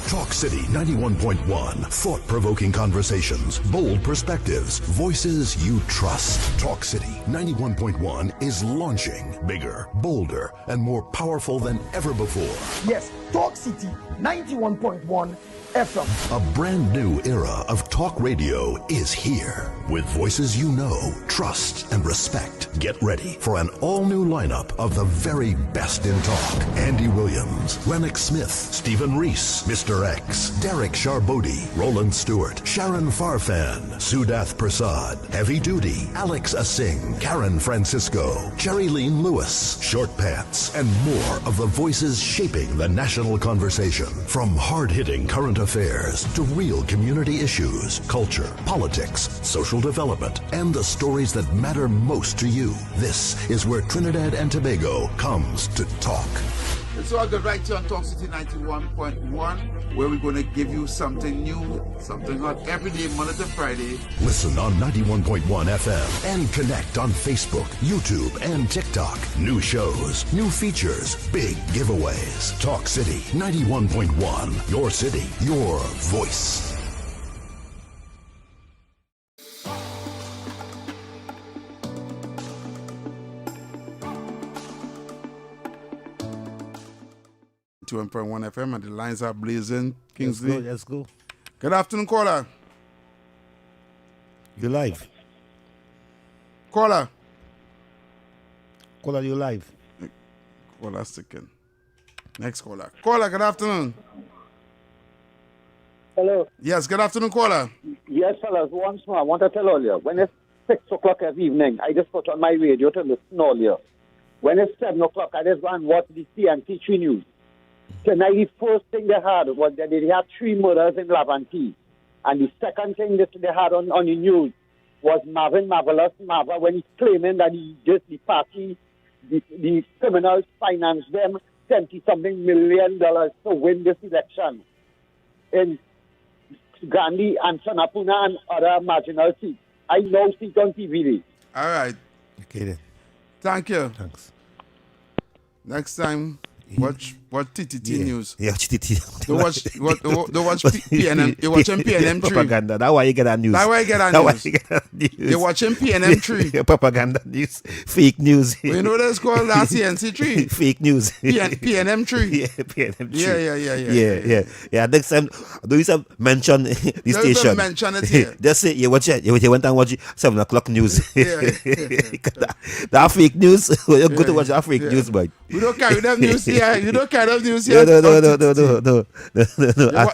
Talk City 91.1. Thought-provoking conversations, bold perspectives, voices you trust. Talk City 91.1 is launching bigger, bolder, and more powerful than ever before. Yes, Talk City 91.1 FM. A brand new era of talk radio is here. With voices you know, trust, and respect. Get ready for an all-new lineup of the very best in talk. Andy Williams, Lennox Smith, Stephen Reese, Mr. X, Derek Charbodi, Roland Stewart, Sharon Farfan, Sudath Prasad, Heavy Duty, Alex Asing, Karen Francisco, Cherry-Leen Lewis, Short Pants, and more of the voices shaping the national conversation. From hard-hitting current affairs to real community issues, culture, politics, social development, and the stories that matter most to you. This is where Trinidad and Tobago comes to talk. It's all good right here on Talk City 91.1, where we're going to give you something new, something hot every day, Monday to Friday. Listen on 91.1 FM and connect on Facebook, YouTube, and TikTok. New shows, new features, big giveaways. Talk City 91.1. Your city, your voice. Two and 1 FM, and the lines are blazing. Kingsley. Let's go. Good afternoon, caller. You live. Caller. Caller, you live. Caller second. Next caller. Caller, good afternoon. Hello. Yes, good afternoon, caller. Yes, fellas. Once more, I want to tell earlier, when it's 6 o'clock every evening, I just put on my radio to listen earlier. When it's 7 o'clock, I just go and watch the CNT3 News. Tonight, the first thing they had was that they had 3 murders in Laventille. And the second thing that they had on the news was Marvin Marvelous Marva, when he's claiming that the party, the criminals financed them $70-something million to win this election in Gandhi and Sanapuna and other marginal seats. I now see it on TV. All right. Okay then. Thank you. Thanks. Next time, watch TTT News. Yeah, TTT. Don't watch PNM. You're watching PNM 3. Propaganda. That's why you get that news. That's why you get that news. You're watching PNM 3. Propaganda news. Fake news. You know what it's called? That's CNC 3. Fake news. PNM 3. Yeah, PNM 3. Yeah. Yeah, next time, do you mention the station? Don't mention it here. Just say, you watch it. You went and watch 7 o'clock news. That fake news. You're good to watch that fake news, boy. We don't carry them news here. You don't carry them news here. No.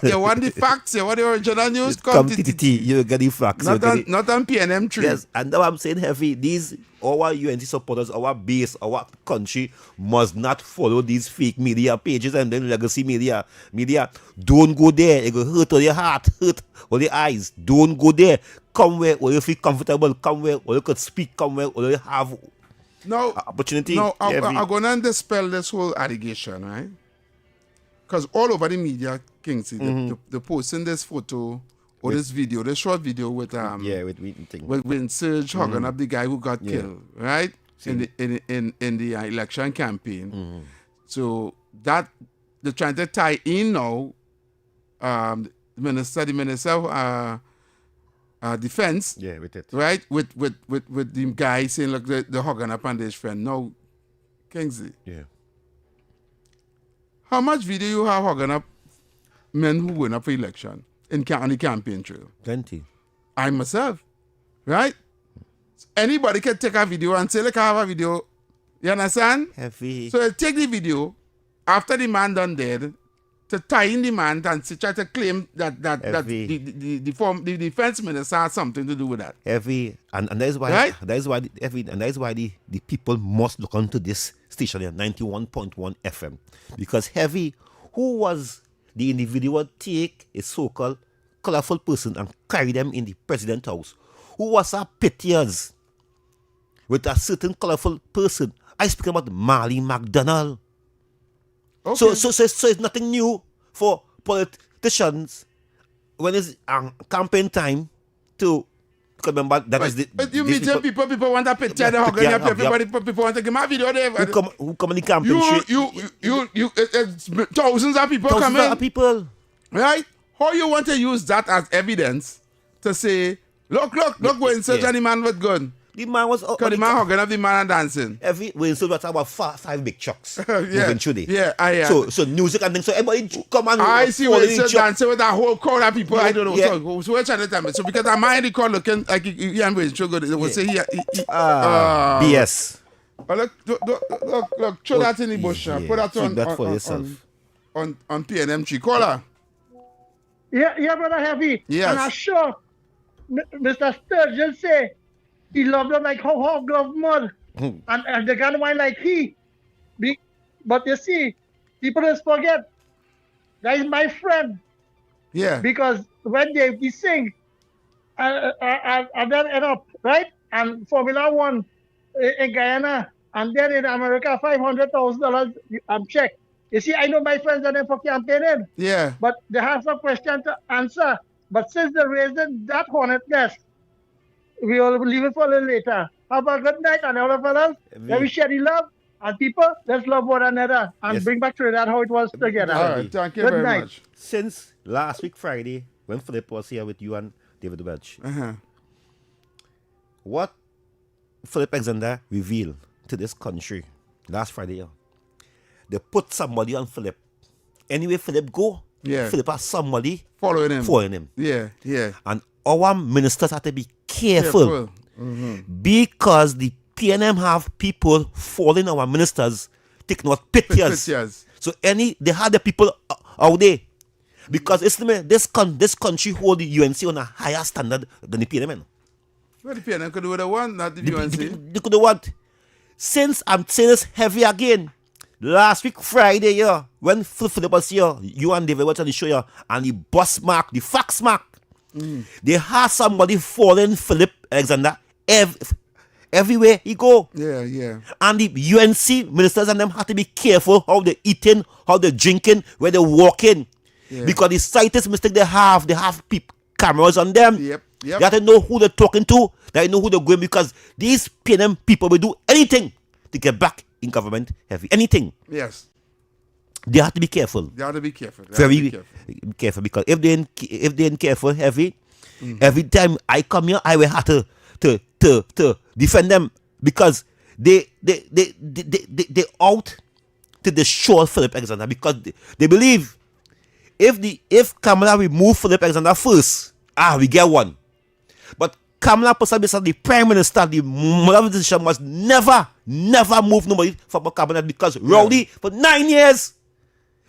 You want the facts? You want the original news? Come TTT. You get the facts. Not on PNM 3. Yes, and now I'm saying heavy. These our UNC supporters, our base, our country must not follow these fake media pages and then legacy media. Don't go there. It will hurt all your heart, hurt all your eyes. Don't go there. Come where you feel comfortable. Come where you could speak. Come where you have opportunity. No, I'm going to dispel this whole allegation, right? Because all over the media, Kingsley, they're posting this photo or this video, this short video with with Serge hugging up the guy who got killed, right? In the election campaign. So that they're trying to tie in now. The minister of defense, with it, right? With the guy saying, look, they're hugging up on his friend. No, Kingsley. Yeah. How much video you have hugging up men who win up for election on the campaign trail? Plenty. I myself, right? Anybody can take a video and say, look, I have a video. You understand? Heavy. So they take the video after the man done dead to tie in the man and try to claim that the defense minister has something to do with that. Heavy. And that is why the people must look onto this station here, 91.1 FM. Because heavy, who was the individual take a so-called colorful person and carry them in the president's house? Who was our pictures with a certain colorful person? I speak about Marley McDonald. Okay. So it's nothing new for politicians when it's campaign time to remember that is the. But you meet people want a picture, they're hugging up, everybody, people want to give my video there. Who come in the campaign? It's thousands of people coming. Thousands of people. Right? How you want to use that as evidence to say, look, go and search any man with gun. The man was... Because the man hugging up the man and dancing. We in Silver about five big chucks. Yeah. Moving through there. Yeah. So music and things. So everybody come and... I see when you dancing with that whole crowd of people. Yeah, I don't know. yeah. So we're trying to tell me. So because I mind the crowd looking like he and going so good. They will say BS. Look, throw that in the bush. Put that Keep that for yourself. On PNM3. Caller. Yeah, Brother Heavy. Yes. And I'm sure Mr. Sturgeon say he loved them like how hog love mud. And they got wine like he. But you see, people just forget that is my friend. Yeah. Because when they sing, and then end up, right? And Formula One in Guyana, and then in America, $500,000 check. You see, I know my friends are there for campaigning. Yeah. But they have some question to answer. But since they're raising that hornet nest, we will leave it for a little later. Have a good night, and all of us. Let me share the love. And people, let's love one another and bring back Trinidad how it was together. All right, thank you good very night. much. Since last week Friday, when Philip was here with you and David Welch, what Philip Alexander revealed to this country last Friday, they put somebody on Philip. Anyway, Philip go. Philip has somebody following him. Yeah. And our ministers have to be careful. Because the PNM have people following our ministers, take not pictures. So they had the people out there. Because this country hold the UNC on a higher standard than the PNM. Well, the PNM could do what they want, not the UNC. They could do what? Since I'm saying this heavy again, last week Friday, when Philip was here, you and David Welch on the show, and the bus mark, the fax mark, they had somebody following Philip Alexander everywhere he go. Yeah. And the UNC ministers and them have to be careful how they eating, how they drinking, where they walking. Yeah. Because the slightest mistake they have cameras on them. Yep. They have to know who they're talking to. They know who they're going, because these PNM people will do anything to get back in government heavy. Anything. Yes. They have to be careful. Very careful, because if they ain't careful heavy, every time I come here, I will have to defend them, because they out to destroy Philip Alexander, because they believe if Kamala remove Philip Alexander first, we get one. But Kamala possibly the Prime Minister, the moral decision must never move nobody from a cabinet, because Rowley for 9 years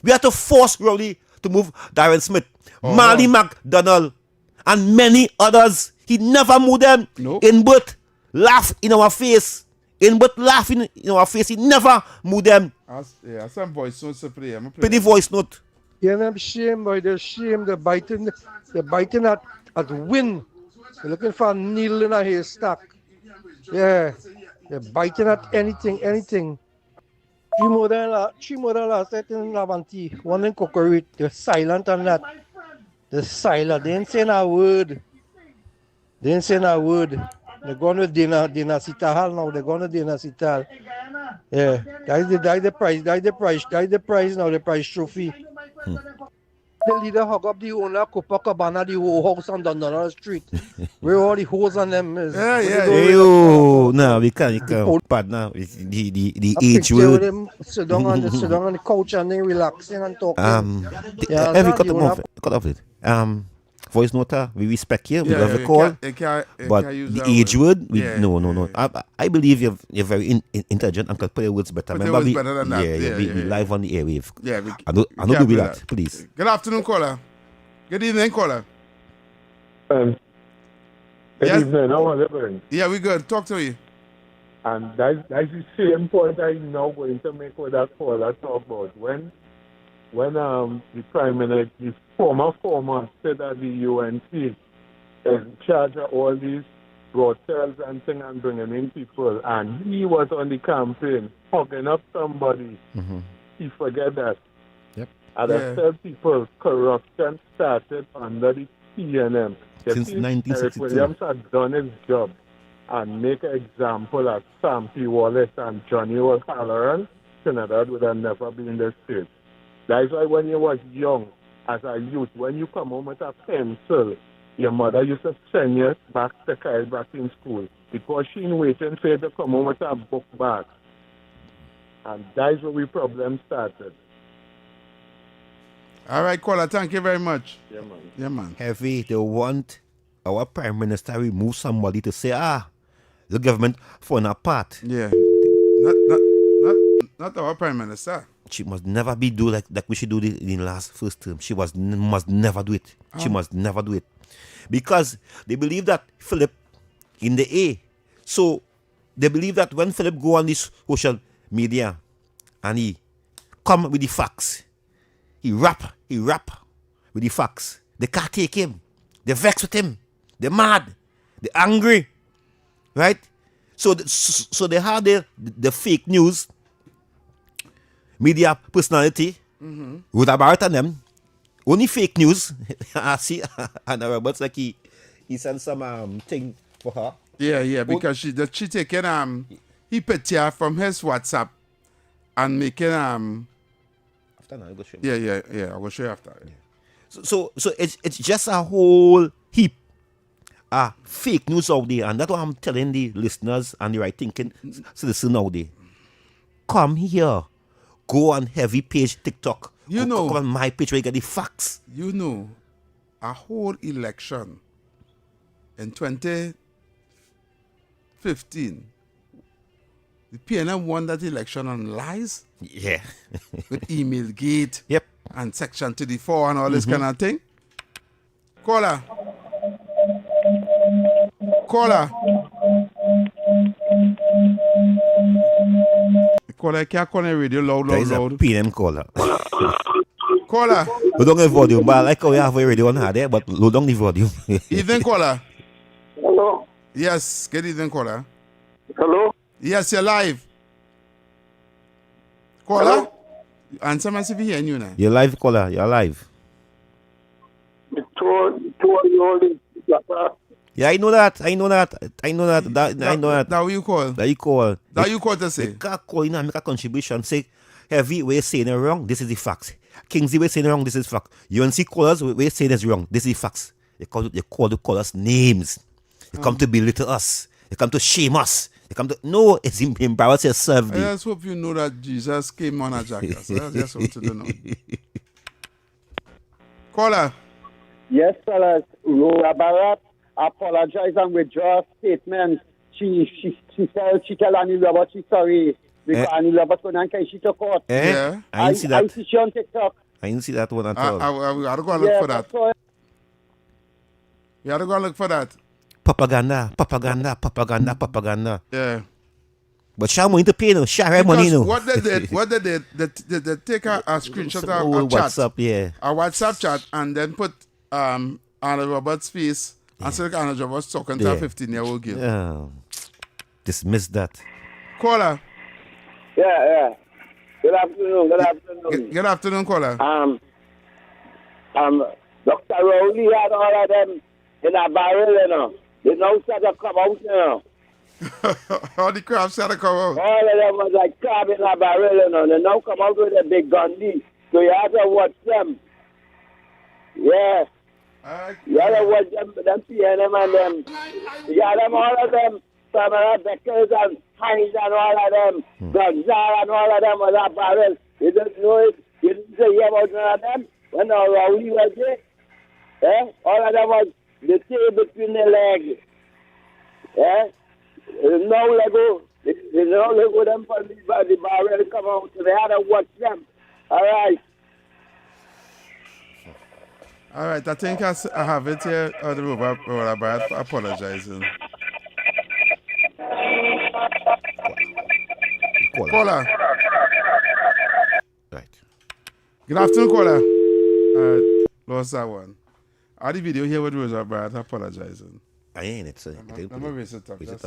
we had to force Rowley to move Darren Smith, Marley McDonald, and many others. He never moved them. Inbert laugh in our face. Inbert laughing in our face. He never moved them. Some voice notes to play. Pretty voice note. Yeah, I'm shame, boy. They're shame. They're biting at wind. They're looking for a needle in a haystack. Yeah. They're biting at anything. Three more than last night in Lavanti. One in Cocorite. They're silent on that. They're silent. They ain't saying a word. They're going to Dina Sital now. They're going to Dina Sital. Yeah. That's the prize now. The prize trophy. The leader hug up the owner, Copacabana, the whole house on Dundonald Street. Where all the holes on them is. No, we can't. But now the age will. Sit down on the couch and then relaxing and talking. Every cut off it. Voice note, we respect you. We love the call. But the age word, no. I believe you're very intelligent and can put your words better. Remember, better than that. We live on the airwave. Yeah, I don't do that, please. Good afternoon, caller. Good evening, caller. Good evening. How are you doing? Yeah, we good. Talk to you. And that's the same point I'm now going to make with that caller talk about. When the Prime Minister, the former said that the UNC is in charge of all these brothels and things and bringing in people, and he was on the campaign hugging up somebody. He forget that. Yep. And I tell people, corruption started under the PNM. Since 1962. Eric Williams had done his job and make an example of Sam P. Wallace and Johnny O'Halloran, Trinidad would have never been in the state. That's why when you was young, as a youth, when you come home with a pencil, your mother used to send you back to Kyle back in school because she ain't waiting for you to come home with a book bag. And that's where we problem started. All right, caller, thank you very much. Yeah, man. Yeah, man. Heavy, they want our Prime Minister remove somebody to say, the government falling apart. Yeah. Not our Prime Minister. She must never be do like we should do in the first term. She must never do it. She must never do it. Because they believe that Philip in the A. So they believe that when Philip go on this social media and he come with the facts, he rap with the facts. They can't take him. They vex with him. They're mad. They're angry. Right? So they have the fake news media personality with about them. Only fake news. I see and Robert's like he sent some thing for her. Yeah, because she taking he picture from his WhatsApp and making after now, I go show you. Yeah, I will show you after. Yeah. So it's just a whole heap fake news out there, and that's what I'm telling the listeners and the right thinking citizen out there. Come here. Go on Heavy page TikTok. Go on my page where you get the facts. You know, a whole election in 2015, the PNM won that election on lies. Yeah. With email gate. Yep. And Section 34 and all this kind of thing. Caller. Caller, I can't call the radio loud. That is a PNM caller. Caller. Load down the volume, but I like how we have a radio on there, but load down the volume. Evening, caller. Hello. Yes, good evening, caller. Hello. Yes, you're live. Caller. Hello? Answer me if you hear you now. You're live, caller. You're live. Yeah, I know that. That you call. That you call. That you call to say. You can't call in and make a contribution. Say, Heavy, we're saying it wrong. This is the facts. Kingsley, we're saying it wrong. This is fact. UNC callers, we're saying it's wrong. This is the facts. They call us names. They come to belittle us. They come to shame us. They come to it's embarrass yourself. I just hope you know that Jesus came on a jackass. I just want to know. Caller. Yes, fellas. Rora Barrett apologize and withdraw statement. She said she tell Annie Robert she's sorry because Annie Robert couldn't carry she to court. Yeah. I didn't see that. I see she on TikTok. I didn't see that one at all. I gotta go and look for that. You gotta go and look for that. Propaganda. Yeah. But share money to pay no. Share money no. What they did, they take a screenshot of a chat. WhatsApp, yeah. A WhatsApp chat and then put Anna Roberts' face and say Anna Roberts talking to a 15-year-old girl. Yeah. Dismiss that. Caller. Yeah. Good afternoon. Good afternoon, caller. Dr. Rowley had all of them in a barrel, you know. They now start to come out, you know. All the crabs start to come out. All of them was like crab in a barrel, you know. They now come out with a big gundy. So you have to watch them. Yeah. You have to watch them PNM and them. You have them, all of them. Pamela Beckers and Hines and all of them. Gonzal and all of them was a barrel. You don't know it. You didn't say about none of them. When the Rowley was there. All of them was the tail between the legs. No Lego. There's no Lego them for the barrel come out. So they had to watch them. All right. All right, I think I have it here. The Robert apologizing. Caller. Right. Good afternoon, caller. Lost that one. I had the video here with Rosa Barrett apologizing. I ain't it, sir. I'm going to raise it up. That's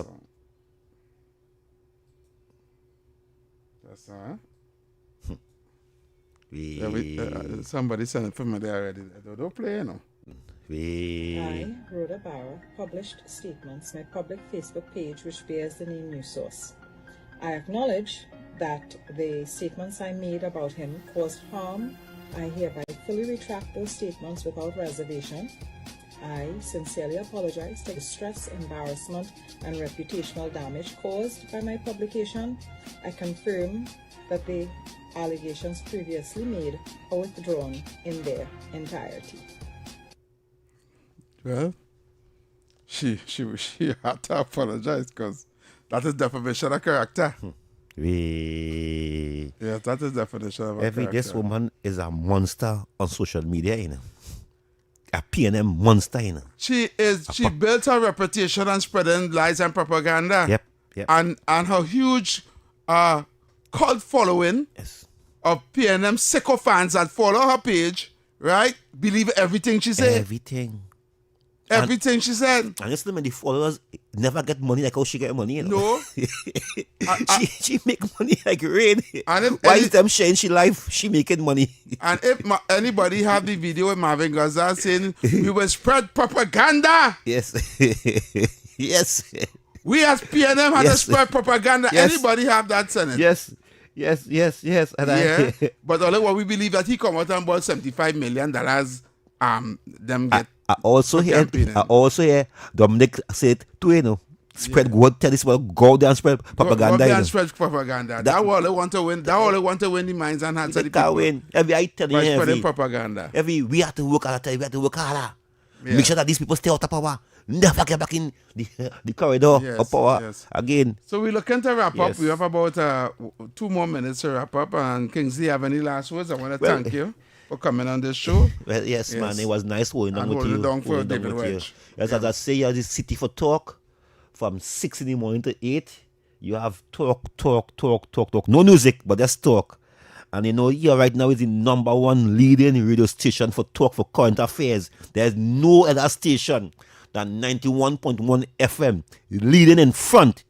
all. Somebody sent it for me there already. Don't play, you know. I, Rhoda Barra, published statements on my public Facebook page which bears the name News Source. I acknowledge that the statements I made about him caused harm I hereby fully retract those statements without reservation. I sincerely apologize for the stress, embarrassment, and reputational damage caused by my publication. I confirm that the allegations previously made are withdrawn in their entirety. Well, she had to apologize because that is defamation of character. Yes, that is definition of a character. This woman is a monster on social media, you know. A PNM monster, you know. She built her reputation on spreading lies and propaganda. Yep. And her huge cult following of PNM sycophants that follow her page, right? Believe everything she said. Everything she said. And listen, when the followers never get money like how she get money, you know. No. she make money like rain. And why is them sharing she life? She making money. And if anybody have the video with Marvin Gaza saying we will spread propaganda. Yes. Yes. We as PNM had to spread propaganda. Yes. Anybody have that Senate? Yes. And but only what we believe that he come out and bought $75 million. Them get. I also hear Dominic said too, you know, spread good, tell this world, go down spread propaganda. Go down spread propaganda. That all they want to win. That all they want to win the minds and hearts of the people. Win. I tell you, spreading propaganda. We have to work harder. We have to work harder. Make sure that these people stay out of power. Never get back in the corridor of power again. So we're looking to wrap up. We have about 2 more minutes to wrap up. And Kingsley, have any last words? I want to thank you for coming on this show. Well, yes, man, it was nice holding on with you. Down for David Welch. Yes, as I say, the City for Talk from 6 in the morning to 8. You have talk. No music, but just talk. And you know, here right now is the #1 leading radio station for talk for current affairs. There's no other station than 91.1 FM leading in front,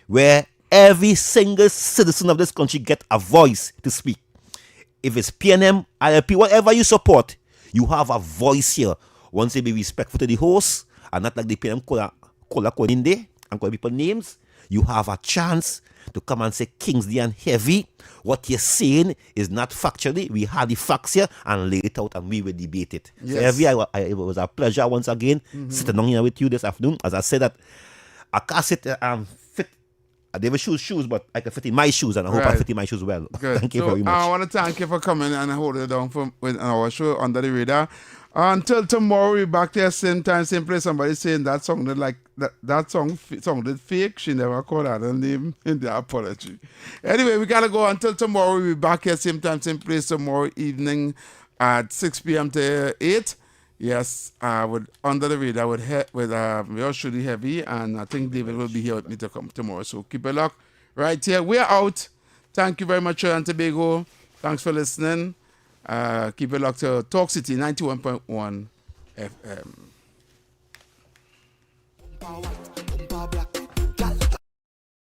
where every single citizen of this country get a voice to speak. If it's PNM, ILP, whatever you support, you have a voice here. Once you be respectful to the host, and not like the PNM call in there and call people names, you have a chance to come and say Kingsley and Heavy. What you're saying is not factually. We had the facts here and lay it out and we will debate it. Yes. So Heavy, it was a pleasure once again sitting down here with you this afternoon. As I said that I can't sit fit. I never shoes, but I can fit in my shoes, and I hope I fit in my shoes well. Good. Thank you very much. I want to thank you for coming and holding it down with our show Under the Radar. Until tomorrow, we're back there, same time, same place. Somebody saying that sounded like that song sounded fake. She never called out her name in the apology. Anyway, we gotta go. Until tomorrow, we'll be back here, same time, same place tomorrow evening at 6 p.m. to 8. Yes, with Under the Radar with yours truly Heavy, and I think David will be here with me to come tomorrow. So keep it locked right here. We're out. Thank you very much, Trinidad and Tobago. Thanks for listening. Keep it locked to Talk City 91.1 FM.